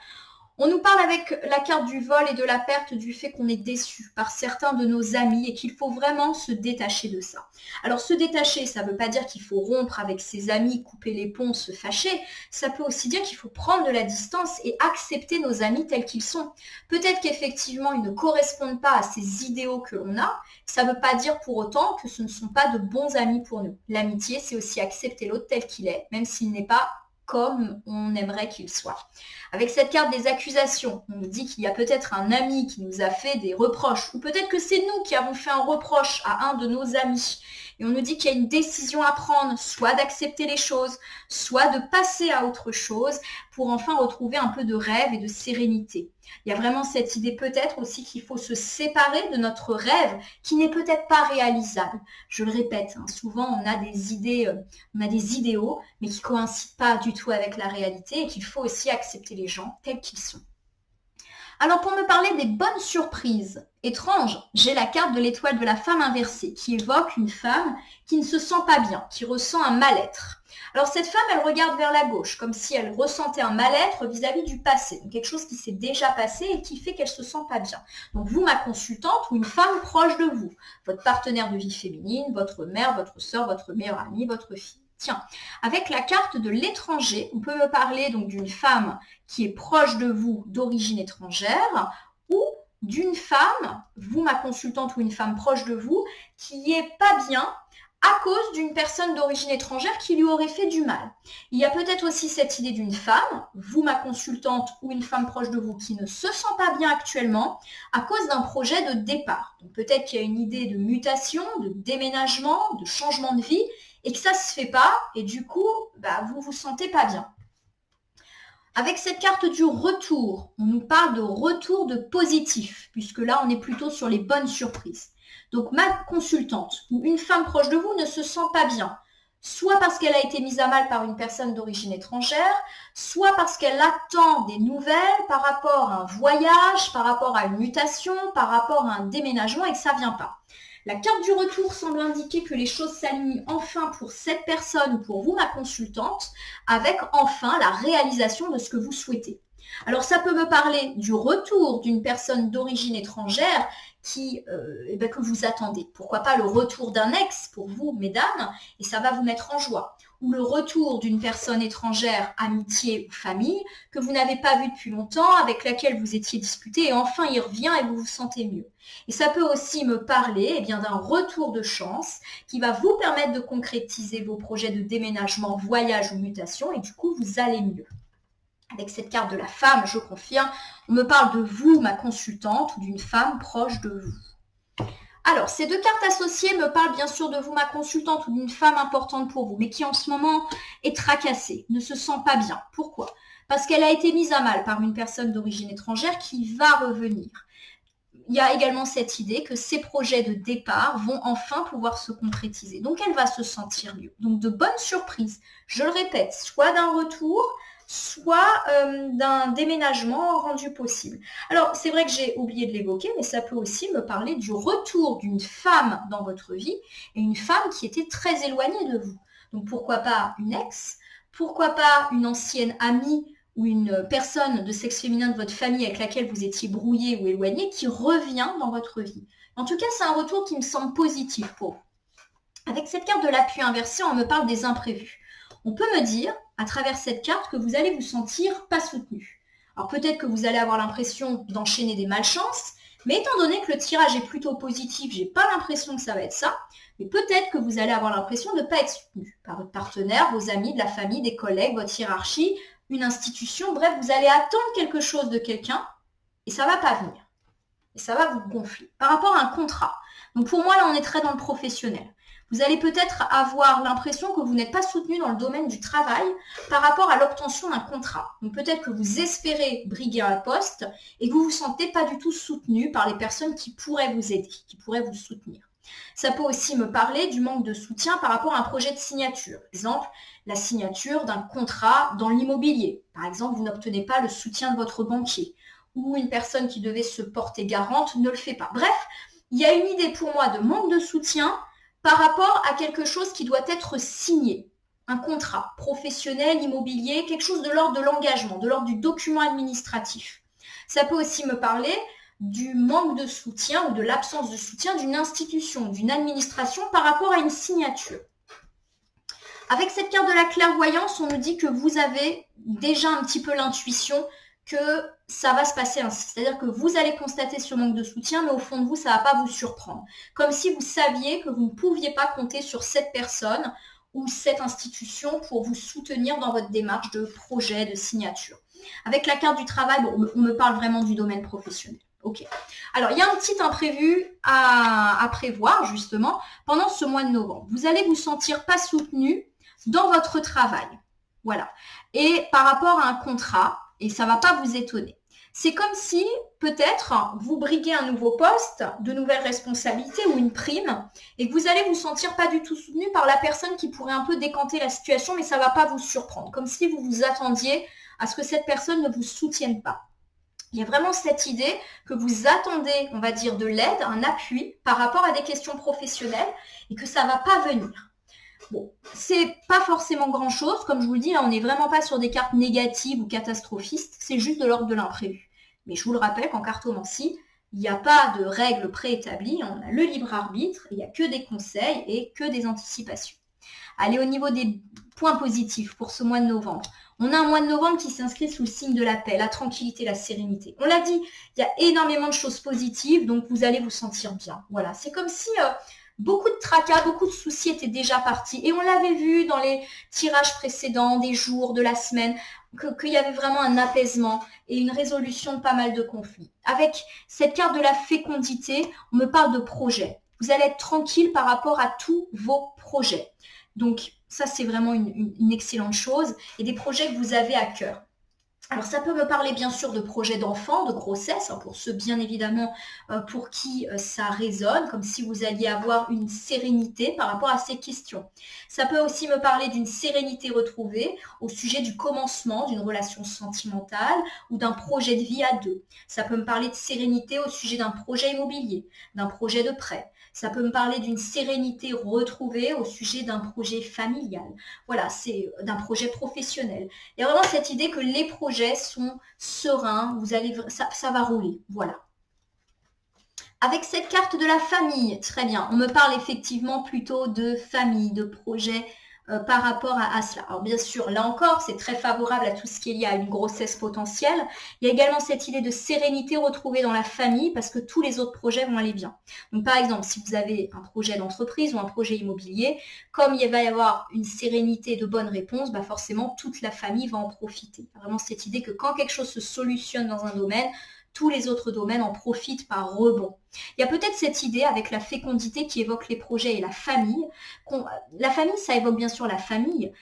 On nous parle avec la carte du vol et de la perte du fait qu'on est déçu par certains de nos amis et qu'il faut vraiment se détacher de ça. Alors se détacher, ça ne veut pas dire qu'il faut rompre avec ses amis, couper les ponts, se fâcher. Ça peut aussi dire qu'il faut prendre de la distance et accepter nos amis tels qu'ils sont. Peut-être qu'effectivement, ils ne correspondent pas à ces idéaux que l'on a. Ça ne veut pas dire pour autant que ce ne sont pas de bons amis pour nous. L'amitié, c'est aussi accepter l'autre tel qu'il est, même s'il n'est pas comme on aimerait qu'il soit. Avec cette carte des accusations, on nous dit qu'il y a peut-être un ami qui nous a fait des reproches, ou peut-être que c'est nous qui avons fait un reproche à un de nos amis. Et on nous dit qu'il y a une décision à prendre, soit d'accepter les choses, soit de passer à autre chose pour enfin retrouver un peu de rêve et de sérénité. Il y a vraiment cette idée peut-être aussi qu'il faut se séparer de notre rêve qui n'est peut-être pas réalisable. Je le répète, souvent on a des idées, on a des idéaux, mais qui ne coïncident pas du tout avec la réalité et qu'il faut aussi accepter les gens tels qu'ils sont. Alors pour me parler des bonnes surprises étranges, j'ai la carte de l'étoile de la femme inversée qui évoque une femme qui ne se sent pas bien, qui ressent un mal-être. Alors cette femme, elle regarde vers la gauche, comme si elle ressentait un mal-être vis-à-vis du passé, donc quelque chose qui s'est déjà passé et qui fait qu'elle se sent pas bien. Donc vous, ma consultante, ou une femme proche de vous, votre partenaire de vie féminine, votre mère, votre sœur, votre meilleure amie, votre fille. Tiens, avec la carte de l'étranger, on peut me parler donc d'une femme qui est proche de vous, d'origine étrangère, ou d'une femme, vous ma consultante ou une femme proche de vous, qui est pas bien à cause d'une personne d'origine étrangère qui lui aurait fait du mal. Il y a peut-être aussi cette idée d'une femme, vous ma consultante ou une femme proche de vous qui ne se sent pas bien actuellement à cause d'un projet de départ. Donc peut-être qu'il y a une idée de mutation, de déménagement, de changement de vie et que ça ne se fait pas et du coup, vous vous sentez pas bien. Avec cette carte du retour, on nous parle de retour de positif, puisque là, on est plutôt sur les bonnes surprises. Donc, ma consultante ou une femme proche de vous ne se sent pas bien, soit parce qu'elle a été mise à mal par une personne d'origine étrangère, soit parce qu'elle attend des nouvelles par rapport à un voyage, par rapport à une mutation, par rapport à un déménagement et que ça ne vient pas. La carte du retour semble indiquer que les choses s'alignent enfin pour cette personne ou pour vous, ma consultante, avec enfin la réalisation de ce que vous souhaitez. Alors ça peut me parler du retour d'une personne d'origine étrangère que vous attendez. Pourquoi pas le retour d'un ex pour vous, mesdames, et ça va vous mettre en joie. Ou le retour d'une personne étrangère, amitié ou famille, que vous n'avez pas vue depuis longtemps, avec laquelle vous étiez disputé, et enfin il revient et vous vous sentez mieux. Et ça peut aussi me parler d'un retour de chance qui va vous permettre de concrétiser vos projets de déménagement, voyage ou mutation, et du coup vous allez mieux. Avec cette carte de la femme, je confirme, on me parle de vous, ma consultante, ou d'une femme proche de vous. Alors, ces deux cartes associées me parlent bien sûr de vous, ma consultante, ou d'une femme importante pour vous, mais qui en ce moment est tracassée, ne se sent pas bien. Pourquoi ? Parce qu'elle a été mise à mal par une personne d'origine étrangère qui va revenir. Il y a également cette idée que ces projets de départ vont enfin pouvoir se concrétiser. Donc, elle va se sentir mieux. Donc, de bonnes surprises, je le répète, soit d'un retour, soit d'un déménagement rendu possible. Alors, c'est vrai que j'ai oublié de l'évoquer, mais ça peut aussi me parler du retour d'une femme dans votre vie et une femme qui était très éloignée de vous. Donc, pourquoi pas une ex, pourquoi pas une ancienne amie ou une personne de sexe féminin de votre famille avec laquelle vous étiez brouillé ou éloigné qui revient dans votre vie. En tout cas, c'est un retour qui me semble positif pour vous. Avec cette carte de l'appui inversé, on me parle des imprévus. On peut me dire, à travers cette carte, que vous allez vous sentir pas soutenu. Alors peut-être que vous allez avoir l'impression d'enchaîner des malchances, mais étant donné que le tirage est plutôt positif, j'ai pas l'impression que ça va être ça, mais peut-être que vous allez avoir l'impression de ne pas être soutenu par votre partenaire, vos amis, de la famille, des collègues, votre hiérarchie, une institution, bref, vous allez attendre quelque chose de quelqu'un et ça ne va pas venir. Et ça va vous gonfler. Par rapport à un contrat. Donc pour moi, là, on est très dans le professionnel. Vous allez peut-être avoir l'impression que vous n'êtes pas soutenu dans le domaine du travail par rapport à l'obtention d'un contrat. Donc peut-être que vous espérez briguer un poste et que vous ne vous sentez pas du tout soutenu par les personnes qui pourraient vous aider, qui pourraient vous soutenir. Ça peut aussi me parler du manque de soutien par rapport à un projet de signature. Par exemple, la signature d'un contrat dans l'immobilier. Par exemple, vous n'obtenez pas le soutien de votre banquier ou une personne qui devait se porter garante ne le fait pas. Bref, il y a une idée pour moi de manque de soutien par rapport à quelque chose qui doit être signé. Un contrat professionnel, immobilier, quelque chose de l'ordre de l'engagement, de l'ordre du document administratif. Ça peut aussi me parler du manque de soutien ou de l'absence de soutien d'une institution, d'une administration par rapport à une signature. Avec cette carte de la clairvoyance, on nous dit que vous avez déjà un petit peu l'intuition que ça va se passer ainsi. C'est-à-dire que vous allez constater ce manque de soutien, mais au fond de vous, ça ne va pas vous surprendre. Comme si vous saviez que vous ne pouviez pas compter sur cette personne ou cette institution pour vous soutenir dans votre démarche de projet, de signature. Avec la carte du travail, on me parle vraiment du domaine professionnel. Ok. Alors, il y a un petit imprévu à prévoir, justement, pendant ce mois de novembre. Vous allez vous sentir pas soutenu dans votre travail. Voilà. Et par rapport à un contrat, et ça ne va pas vous étonner. C'est comme si, peut-être, vous briguez un nouveau poste, de nouvelles responsabilités ou une prime, et que vous allez vous sentir pas du tout soutenu par la personne qui pourrait un peu décanter la situation, mais ça ne va pas vous surprendre. Comme si vous vous attendiez à ce que cette personne ne vous soutienne pas. Il y a vraiment cette idée que vous attendez, on va dire, de l'aide, un appui par rapport à des questions professionnelles et que ça ne va pas venir. Bon, c'est pas forcément grand-chose. Comme je vous le dis, là, on n'est vraiment pas sur des cartes négatives ou catastrophistes. C'est juste de l'ordre de l'imprévu. Mais je vous le rappelle qu'en cartomancie, il n'y a pas de règles préétablies. On a le libre arbitre. Il n'y a que des conseils et que des anticipations. Allez, au niveau des points positifs pour ce mois de novembre. On a un mois de novembre qui s'inscrit sous le signe de la paix, la tranquillité, la sérénité. On l'a dit, il y a énormément de choses positives, donc vous allez vous sentir bien. Voilà, c'est comme si beaucoup de tracas, beaucoup de soucis étaient déjà partis. Et on l'avait vu dans les tirages précédents, des jours, de la semaine, qu'il y avait vraiment un apaisement et une résolution de pas mal de conflits. Avec cette carte de la fécondité, on me parle de projets. Vous allez être tranquille par rapport à tous vos projets. Donc, ça, c'est vraiment une excellente chose et des projets que vous avez à cœur. Alors, ça peut me parler bien sûr de projets d'enfants, de grossesse, hein, pour ceux bien évidemment pour qui ça résonne, comme si vous alliez avoir une sérénité par rapport à ces questions. Ça peut aussi me parler d'une sérénité retrouvée au sujet du commencement d'une relation sentimentale ou d'un projet de vie à deux. Ça peut me parler de sérénité au sujet d'un projet immobilier, d'un projet de prêt. Ça peut me parler d'une sérénité retrouvée au sujet d'un projet familial. Voilà, c'est d'un projet professionnel. Il y a vraiment cette idée que les projets sont sereins, ça va rouler. Voilà. Avec cette carte de la famille, très bien, on me parle effectivement plutôt de famille, de projet par rapport à cela. Alors bien sûr, là encore, c'est très favorable à tout ce qui est lié à une grossesse potentielle. Il y a également cette idée de sérénité retrouvée dans la famille parce que tous les autres projets vont aller bien. Donc par exemple, si vous avez un projet d'entreprise ou un projet immobilier, comme il va y avoir une sérénité de bonnes réponses, bah forcément toute la famille va en profiter. Il y a vraiment cette idée que quand quelque chose se solutionne dans un domaine, tous les autres domaines en profitent par rebond. Il y a peut-être cette idée avec la fécondité qui évoque les projets et la famille. La famille, ça évoque bien sûr la famille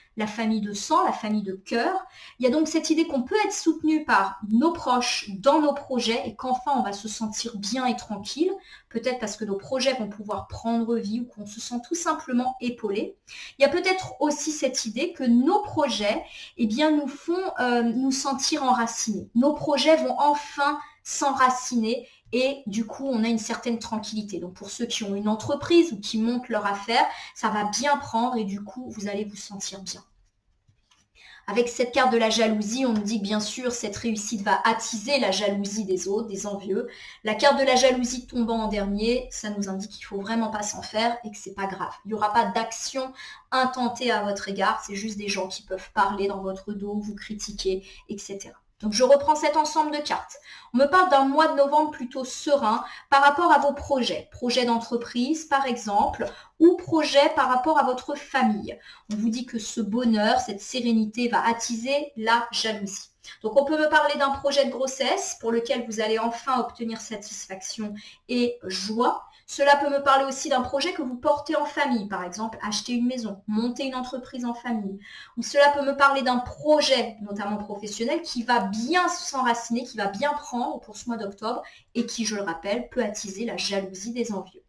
de sang, la famille de cœur. Il y a donc cette idée qu'on peut être soutenu par nos proches dans nos projets et qu'enfin on va se sentir bien et tranquille, peut-être parce que nos projets vont pouvoir prendre vie ou qu'on se sent tout simplement épaulé. Il y a peut-être aussi cette idée que nos projets nous font nous sentir enracinés. Nos projets vont enfin s'enraciner et du coup, on a une certaine tranquillité. Donc, pour ceux qui ont une entreprise ou qui montent leur affaire, ça va bien prendre et du coup, vous allez vous sentir bien. Avec cette carte de la jalousie, on nous dit que bien sûr, cette réussite va attiser la jalousie des autres, des envieux. La carte de la jalousie tombant en dernier, ça nous indique qu'il ne faut vraiment pas s'en faire et que c'est pas grave. Il n'y aura pas d'action intentée à votre égard, c'est juste des gens qui peuvent parler dans votre dos, vous critiquer, etc. Donc, je reprends cet ensemble de cartes. On me parle d'un mois de novembre plutôt serein par rapport à vos projets. Projets d'entreprise, par exemple, ou projets par rapport à votre famille. On vous dit que ce bonheur, cette sérénité va attiser la jalousie. Donc, on peut me parler d'un projet de grossesse pour lequel vous allez enfin obtenir satisfaction et joie. Cela peut me parler aussi d'un projet que vous portez en famille, par exemple, acheter une maison, monter une entreprise en famille. Ou cela peut me parler d'un projet, notamment professionnel, qui va bien s'enraciner, qui va bien prendre pour ce mois d'octobre et qui, je le rappelle, peut attiser la jalousie des envieux.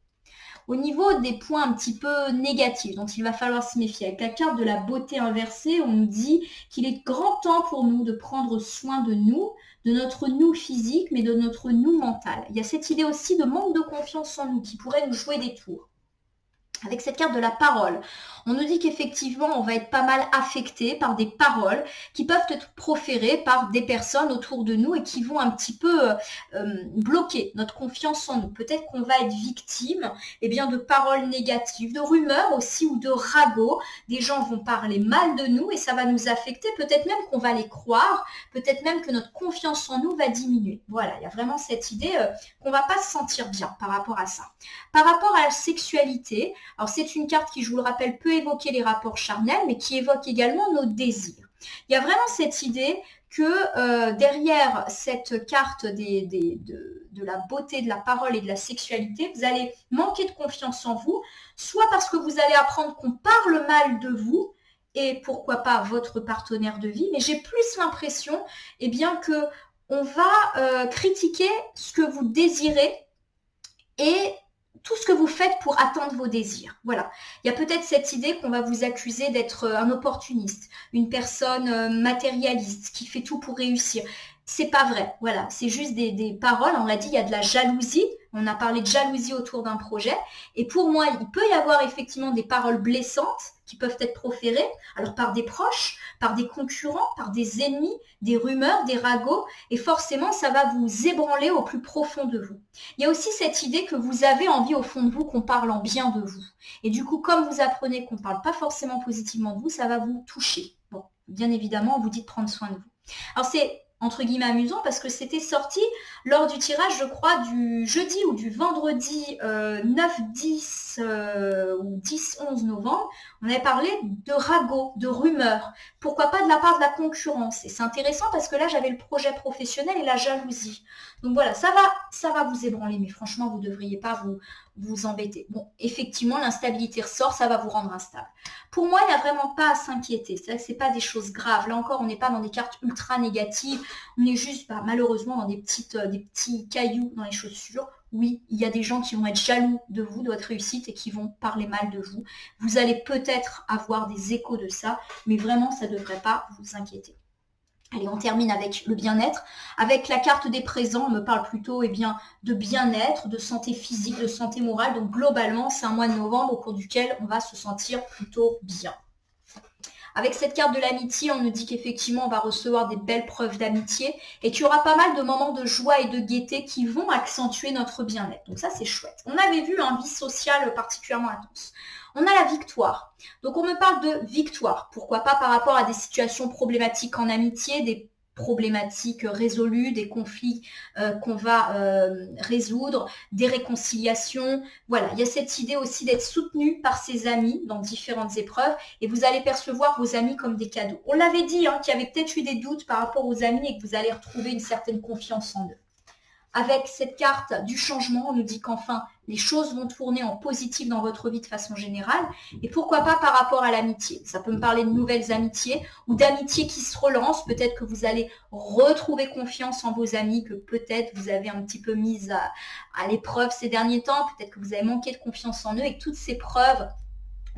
Au niveau des points un petit peu négatifs dont il va falloir se méfier, avec la carte de la beauté inversée, on nous dit qu'il est grand temps pour nous de prendre soin de nous, de notre nous physique, mais de notre nous mental. Il y a cette idée aussi de manque de confiance en nous qui pourrait nous jouer des tours. Avec cette carte de la parole, on nous dit qu'effectivement, on va être pas mal affecté par des paroles qui peuvent être proférées par des personnes autour de nous et qui vont un petit peu bloquer notre confiance en nous. Peut-être qu'on va être victime de paroles négatives, de rumeurs aussi ou de ragots. Des gens vont parler mal de nous et ça va nous affecter. Peut-être même qu'on va les croire, peut-être même que notre confiance en nous va diminuer. Voilà, il y a vraiment cette idée qu'on ne va pas se sentir bien par rapport à ça. Par rapport à la sexualité, alors c'est une carte qui, je vous le rappelle, peut évoquer les rapports charnels, mais qui évoque également nos désirs. Il y a vraiment cette idée que derrière cette carte de la beauté, de la parole et de la sexualité, vous allez manquer de confiance en vous, soit parce que vous allez apprendre qu'on parle mal de vous, et pourquoi pas votre partenaire de vie, mais j'ai plus l'impression que on va critiquer ce que vous désirez et tout ce que vous faites pour atteindre vos désirs. Voilà. Il y a peut-être cette idée qu'on va vous accuser d'être un opportuniste, une personne matérialiste qui fait tout pour réussir. c'est pas vrai. Voilà, c'est juste des paroles. On l'a dit, il y a de la jalousie. On a parlé de jalousie autour d'un projet. Et pour moi, il peut y avoir effectivement des paroles blessantes qui peuvent être proférées, alors par des proches, par des concurrents, par des ennemis, des rumeurs, des ragots. Et forcément, ça va vous ébranler au plus profond de vous. Il y a aussi cette idée que vous avez envie au fond de vous qu'on parle en bien de vous. Et du coup, comme vous apprenez qu'on ne parle pas forcément positivement de vous, ça va vous toucher. Bon, bien évidemment, on vous dit de prendre soin de vous. Alors c'est entre guillemets amusant parce que c'était sorti lors du tirage, je crois, du jeudi ou du vendredi 9-10 ou 10-11 novembre. On avait parlé de ragots, de rumeurs. Pourquoi pas de la part de la concurrence. Et c'est intéressant parce que là, j'avais le projet professionnel et la jalousie. Donc voilà, ça va vous ébranler, mais franchement, vous ne devriez pas vous embêter. Bon, effectivement, l'instabilité ressort, ça va vous rendre instable. Pour moi, il n'y a vraiment pas à s'inquiéter. C'est-à-dire que ce n'est pas des choses graves. Là encore, on n'est pas dans des cartes ultra négatives. On est juste, malheureusement, dans des petits cailloux dans les chaussures. Oui, il y a des gens qui vont être jaloux de vous, de votre réussite et qui vont parler mal de vous. Vous allez peut-être avoir des échos de ça, mais vraiment, ça ne devrait pas vous inquiéter. Allez, on termine avec le bien-être. Avec la carte des présents, on me parle plutôt de bien-être, de santé physique, de santé morale. Donc globalement, c'est un mois de novembre au cours duquel on va se sentir plutôt bien. Avec cette carte de l'amitié, on nous dit qu'effectivement, on va recevoir des belles preuves d'amitié et qu'il y aura pas mal de moments de joie et de gaieté qui vont accentuer notre bien-être. Donc ça, c'est chouette. On avait vu un vie sociale particulièrement intense. On a la victoire. Donc on me parle de victoire. Pourquoi pas par rapport à des situations problématiques en amitié, des problématiques résolues, des conflits qu'on va résoudre, des réconciliations. Voilà, il y a cette idée aussi d'être soutenu par ses amis dans différentes épreuves et vous allez percevoir vos amis comme des cadeaux. On l'avait dit, qu'il y avait peut-être eu des doutes par rapport aux amis et que vous allez retrouver une certaine confiance en eux. Avec cette carte du changement, on nous dit qu'enfin, les choses vont tourner en positif dans votre vie de façon générale. Et pourquoi pas par rapport à l'amitié. Ça peut me parler de nouvelles amitiés ou d'amitiés qui se relancent. Peut-être que vous allez retrouver confiance en vos amis que peut-être vous avez un petit peu mises à l'épreuve ces derniers temps. Peut-être que vous avez manqué de confiance en eux et que toutes ces preuves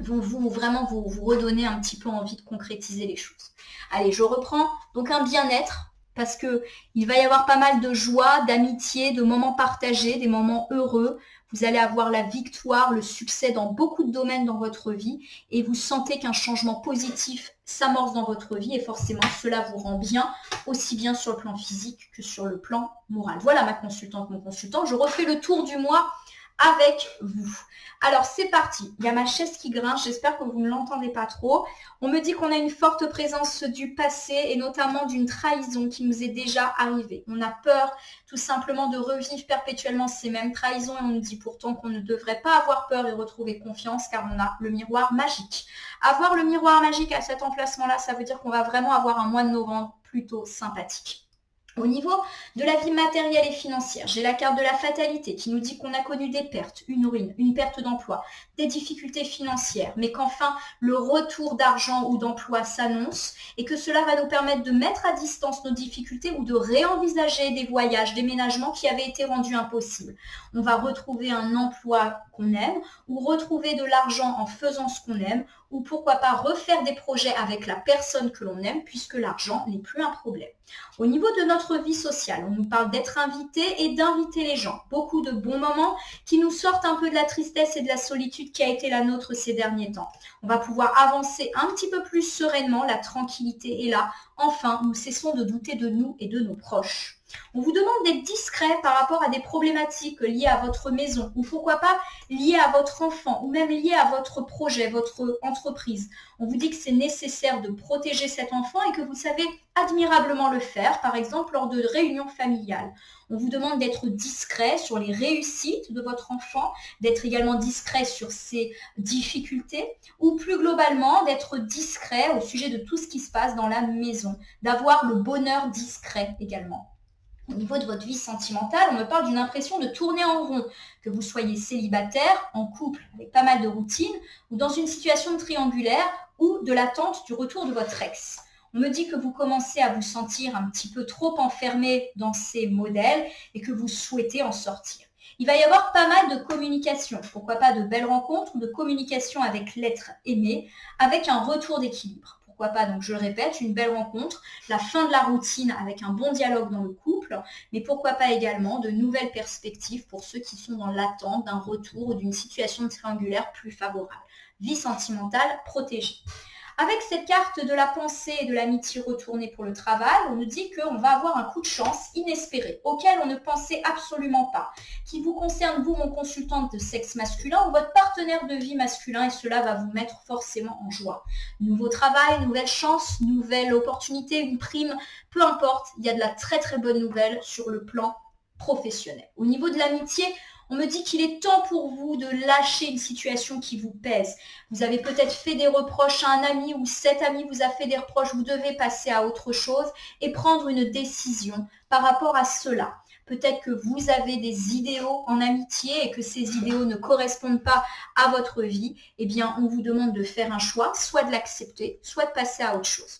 vont vous redonner un petit peu envie de concrétiser les choses. Allez, je reprends. Donc un bien-être. Parce qu'il va y avoir pas mal de joie, d'amitié, de moments partagés, des moments heureux. Vous allez avoir la victoire, le succès dans beaucoup de domaines dans votre vie et vous sentez qu'un changement positif s'amorce dans votre vie et forcément cela vous rend bien, aussi bien sur le plan physique que sur le plan moral. Voilà ma consultante, mon consultant. Je refais le tour du mois avec vous. Alors c'est parti, il y a ma chaise qui grince, j'espère que vous ne l'entendez pas trop. On me dit qu'on a une forte présence du passé et notamment d'une trahison qui nous est déjà arrivée. On a peur tout simplement de revivre perpétuellement ces mêmes trahisons et on nous dit pourtant qu'on ne devrait pas avoir peur et retrouver confiance car on a le miroir magique. Avoir le miroir magique à cet emplacement-là, ça veut dire qu'on va vraiment avoir un mois de novembre plutôt sympathique. Au niveau de la vie matérielle et financière, j'ai la carte de la fatalité qui nous dit qu'on a connu des pertes, une ruine, une perte d'emploi, des difficultés financières, mais qu'enfin le retour d'argent ou d'emploi s'annonce et que cela va nous permettre de mettre à distance nos difficultés ou de réenvisager des voyages, déménagements qui avaient été rendus impossibles. On va retrouver un emploi qu'on aime ou retrouver de l'argent en faisant ce qu'on aime ou pourquoi pas refaire des projets avec la personne que l'on aime puisque l'argent n'est plus un problème. Au niveau de notre vie sociale, on nous parle d'être invité et d'inviter les gens. Beaucoup de bons moments qui nous sortent un peu de la tristesse et de la solitude qui a été la nôtre ces derniers temps. On va pouvoir avancer un petit peu plus sereinement, la tranquillité est là. Enfin, nous cessons de douter de nous et de nos proches. On vous demande d'être discret par rapport à des problématiques liées à votre maison ou pourquoi pas liées à votre enfant ou même liées à votre projet, votre entreprise. On vous dit que c'est nécessaire de protéger cet enfant et que vous savez admirablement le faire, par exemple lors de réunions familiales. On vous demande d'être discret sur les réussites de votre enfant, d'être également discret sur ses difficultés ou plus globalement d'être discret au sujet de tout ce qui se passe dans la maison, d'avoir le bonheur discret également. Au niveau de votre vie sentimentale, on me parle d'une impression de tourner en rond, que vous soyez célibataire, en couple avec pas mal de routines, ou dans une situation triangulaire ou de l'attente du retour de votre ex. On me dit que vous commencez à vous sentir un petit peu trop enfermé dans ces modèles et que vous souhaitez en sortir. Il va y avoir pas mal de communication, pourquoi pas de belles rencontres ou de communication avec l'être aimé, avec un retour d'équilibre. pourquoi pas, donc je le répète, une belle rencontre, la fin de la routine avec un bon dialogue dans le couple, mais pourquoi pas également de nouvelles perspectives pour ceux qui sont dans l'attente d'un retour ou d'une situation triangulaire plus favorable. Vie sentimentale protégée. Avec cette carte de la pensée et de l'amitié retournée pour le travail, on nous dit qu'on va avoir un coup de chance inespéré, auquel on ne pensait absolument pas, qui vous concerne, vous, mon consultante de sexe masculin, ou votre partenaire de vie masculin, et cela va vous mettre forcément en joie. Nouveau travail, nouvelle chance, nouvelle opportunité, une prime, peu importe, il y a de la très très bonne nouvelle sur le plan professionnel. Au niveau de l'amitié, on me dit qu'il est temps pour vous de lâcher une situation qui vous pèse. Vous avez peut-être fait des reproches à un ami ou cet ami vous a fait des reproches. Vous devez passer à autre chose et prendre une décision par rapport à cela. Peut-être que vous avez des idéaux en amitié et que ces idéaux ne correspondent pas à votre vie. Eh bien, on vous demande de faire un choix, soit de l'accepter, soit de passer à autre chose.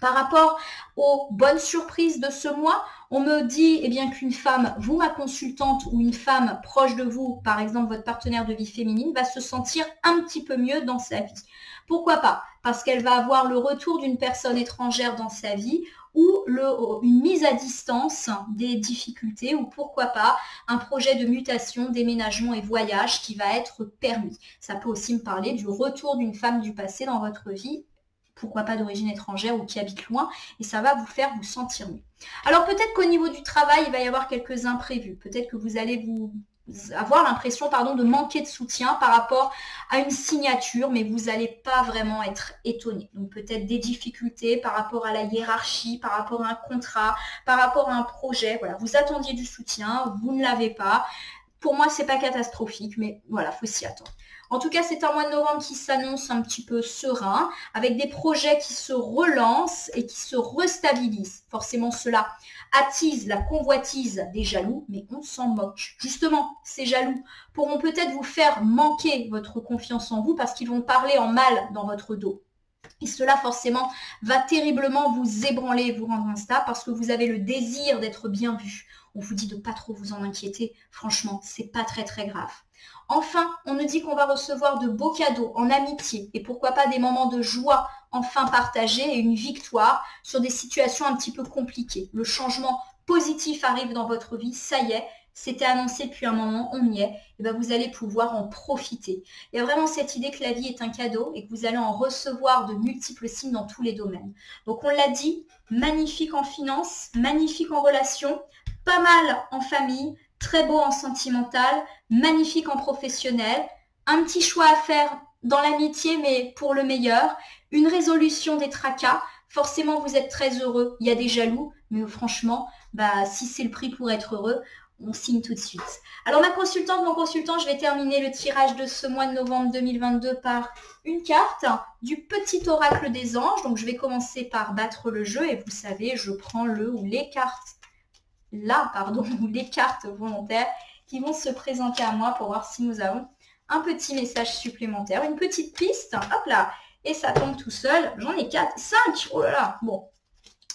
Par rapport aux bonnes surprises de ce mois, on me dit eh bien qu'une femme, vous ma consultante, ou une femme proche de vous, par exemple votre partenaire de vie féminine, va se sentir un petit peu mieux dans sa vie. Pourquoi pas? Parce qu'elle va avoir le retour d'une personne étrangère dans sa vie ou une mise à distance des difficultés, ou pourquoi pas un projet de mutation, déménagement et voyage qui va être permis. Ça peut aussi me parler du retour d'une femme du passé dans votre vie, pourquoi pas d'origine étrangère ou qui habite loin, et ça va vous faire vous sentir mieux. Alors peut-être qu'au niveau du travail, il va y avoir quelques imprévus. Peut-être que vous allez avoir l'impression de manquer de soutien par rapport à une signature, mais vous n'allez pas vraiment être étonné. Donc peut-être des difficultés par rapport à la hiérarchie, par rapport à un contrat, par rapport à un projet. Voilà, vous attendiez du soutien, vous ne l'avez pas. Pour moi, c'est pas catastrophique, mais voilà, faut s'y attendre. En tout cas, c'est un mois de novembre qui s'annonce un petit peu serein, avec des projets qui se relancent et qui se restabilisent. Forcément, cela attise la convoitise des jaloux, mais on s'en moque. Justement, ces jaloux pourront peut-être vous faire manquer votre confiance en vous parce qu'ils vont parler en mal dans votre dos. Et cela, forcément, va terriblement vous ébranler et vous rendre instable parce que vous avez le désir d'être bien vu. On vous dit de pas trop vous en inquiéter. Franchement, c'est pas très très grave. Enfin, on nous dit qu'on va recevoir de beaux cadeaux en amitié et pourquoi pas des moments de joie enfin partagés et une victoire sur des situations un petit peu compliquées. Le changement positif arrive dans votre vie, ça y est, c'était annoncé depuis un moment, on y est, et bien vous allez pouvoir en profiter. Il y a vraiment cette idée que la vie est un cadeau et que vous allez en recevoir de multiples signes dans tous les domaines. Donc on l'a dit, magnifique en finance, magnifique en relation, pas mal en famille, très beau en sentimental, magnifique en professionnel, un petit choix à faire dans l'amitié mais pour le meilleur, une résolution des tracas, forcément vous êtes très heureux, il y a des jaloux, mais franchement, si c'est le prix pour être heureux, on signe tout de suite. Alors ma consultante, mon consultant, je vais terminer le tirage de ce mois de novembre 2022 par une carte du petit oracle des anges. Donc je vais commencer par battre le jeu et vous savez, je prends ou les cartes volontaires qui vont se présenter à moi pour voir si nous avons un petit message supplémentaire, une petite piste. Hop là, et ça tombe tout seul. J'en ai 4, 5. Oh là là, bon.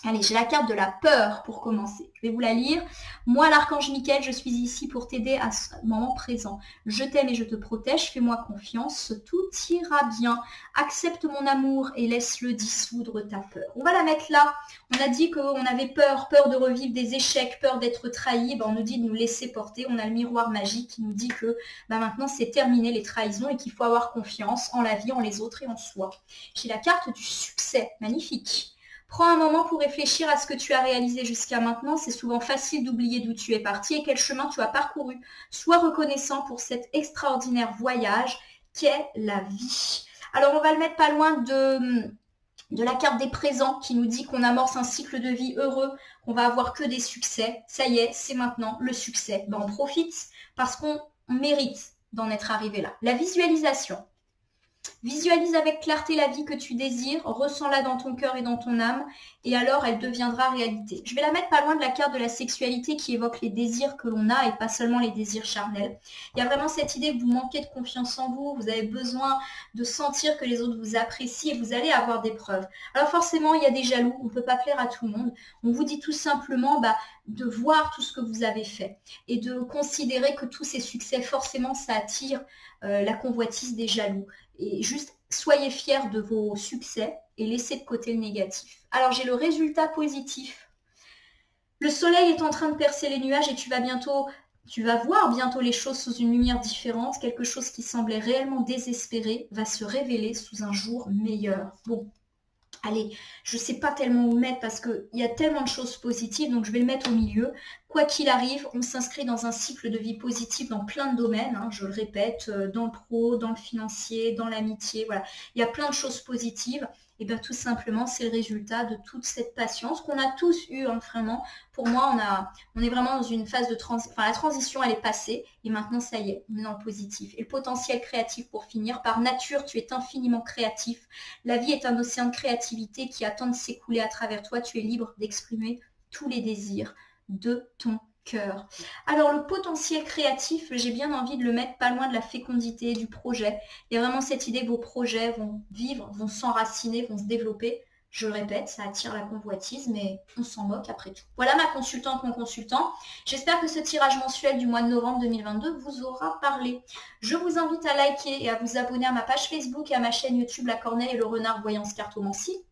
Allez, j'ai la carte de la peur pour commencer. Je vais vous la lire. Moi, l'archange Michael, je suis ici pour t'aider à ce moment présent. Je t'aime et je te protège. Fais-moi confiance. Tout ira bien. Accepte mon amour et laisse-le dissoudre ta peur. On va la mettre là. On a dit qu'on avait peur de revivre des échecs, peur d'être trahi. On nous dit de nous laisser porter. On a le miroir magique qui nous dit que maintenant, c'est terminé les trahisons et qu'il faut avoir confiance en la vie, en les autres et en soi. J'ai la carte du succès. Magnifique. Prends un moment pour réfléchir à ce que tu as réalisé jusqu'à maintenant. C'est souvent facile d'oublier d'où tu es parti et quel chemin tu as parcouru. Sois reconnaissant pour cet extraordinaire voyage qu'est la vie. Alors, on va le mettre pas loin de la carte des présents qui nous dit qu'on amorce un cycle de vie heureux, qu'on va avoir que des succès. Ça y est, c'est maintenant le succès. On profite parce qu'on mérite d'en être arrivé là. La visualisation. Visualise avec clarté la vie que tu désires, ressens-la dans ton cœur et dans ton âme, et alors elle deviendra réalité. Je vais la mettre pas loin de la carte de la sexualité qui évoque les désirs que l'on a et pas seulement les désirs charnels. Il y a vraiment cette idée que vous manquez de confiance en vous, vous avez besoin de sentir que les autres vous apprécient et vous allez avoir des preuves. Alors forcément, il y a des jaloux, on ne peut pas plaire à tout le monde. On vous dit tout simplement, de voir tout ce que vous avez fait et de considérer que tous ces succès, forcément, ça attire la convoitise des jaloux. Et juste, soyez fiers de vos succès et laissez de côté le négatif. Alors, j'ai le résultat positif. Le soleil est en train de percer les nuages et tu vas voir bientôt les choses sous une lumière différente. Quelque chose qui semblait réellement désespéré va se révéler sous un jour meilleur. Bon, allez, je ne sais pas tellement où le mettre parce qu'il y a tellement de choses positives, donc je vais le mettre au milieu. Quoi qu'il arrive, on s'inscrit dans un cycle de vie positif dans plein de domaines, hein, je le répète, dans le pro, dans le financier, dans l'amitié, voilà. Il y a plein de choses positives. Et bien tout simplement, c'est le résultat de toute cette patience qu'on a tous eu, hein, vraiment. Pour moi, on est vraiment dans une phase de transition. Enfin, la transition, elle est passée. Et maintenant, ça y est, on est dans le positif. Et le potentiel créatif, pour finir, par nature, tu es infiniment créatif. La vie est un océan de créativité qui attend de s'écouler à travers toi. Tu es libre d'exprimer tous les désirs de ton cœur. Alors le potentiel créatif, j'ai bien envie de le mettre pas loin de la fécondité du projet. Il y a vraiment cette idée que vos projets vont vivre, vont s'enraciner, vont se développer. Je le répète, ça attire la convoitise, mais on s'en moque après tout. Voilà ma consultante, mon consultant. J'espère que ce tirage mensuel du mois de novembre 2022 vous aura parlé. Je vous invite à liker et à vous abonner à ma page Facebook et à ma chaîne YouTube La Corneille et le Renard Voyance Cartomancie.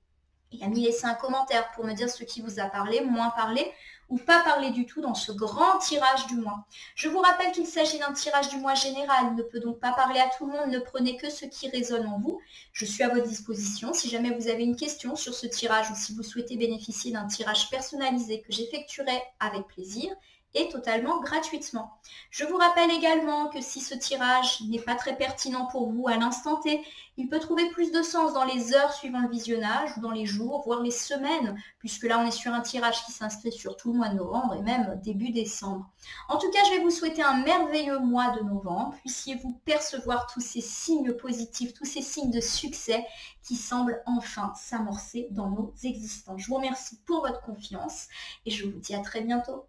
Et à m'y laisser un commentaire pour me dire ce qui vous a parlé, moins parlé ou pas parlé du tout dans ce grand tirage du mois. Je vous rappelle qu'il s'agit d'un tirage du mois général, il ne peut donc pas parler à tout le monde, ne prenez que ce qui résonne en vous. Je suis à votre disposition si jamais vous avez une question sur ce tirage ou si vous souhaitez bénéficier d'un tirage personnalisé que j'effectuerai avec plaisir et totalement gratuitement. Je vous rappelle également que si ce tirage n'est pas très pertinent pour vous à l'instant T, il peut trouver plus de sens dans les heures suivant le visionnage ou dans les jours, voire les semaines, puisque là on est sur un tirage qui s'inscrit sur tout le mois de novembre et même début décembre. En tout cas, je vais vous souhaiter un merveilleux mois de novembre. Puissiez-vous percevoir tous ces signes positifs, tous ces signes de succès qui semblent enfin s'amorcer dans nos existences. Je vous remercie pour votre confiance et je vous dis à très bientôt.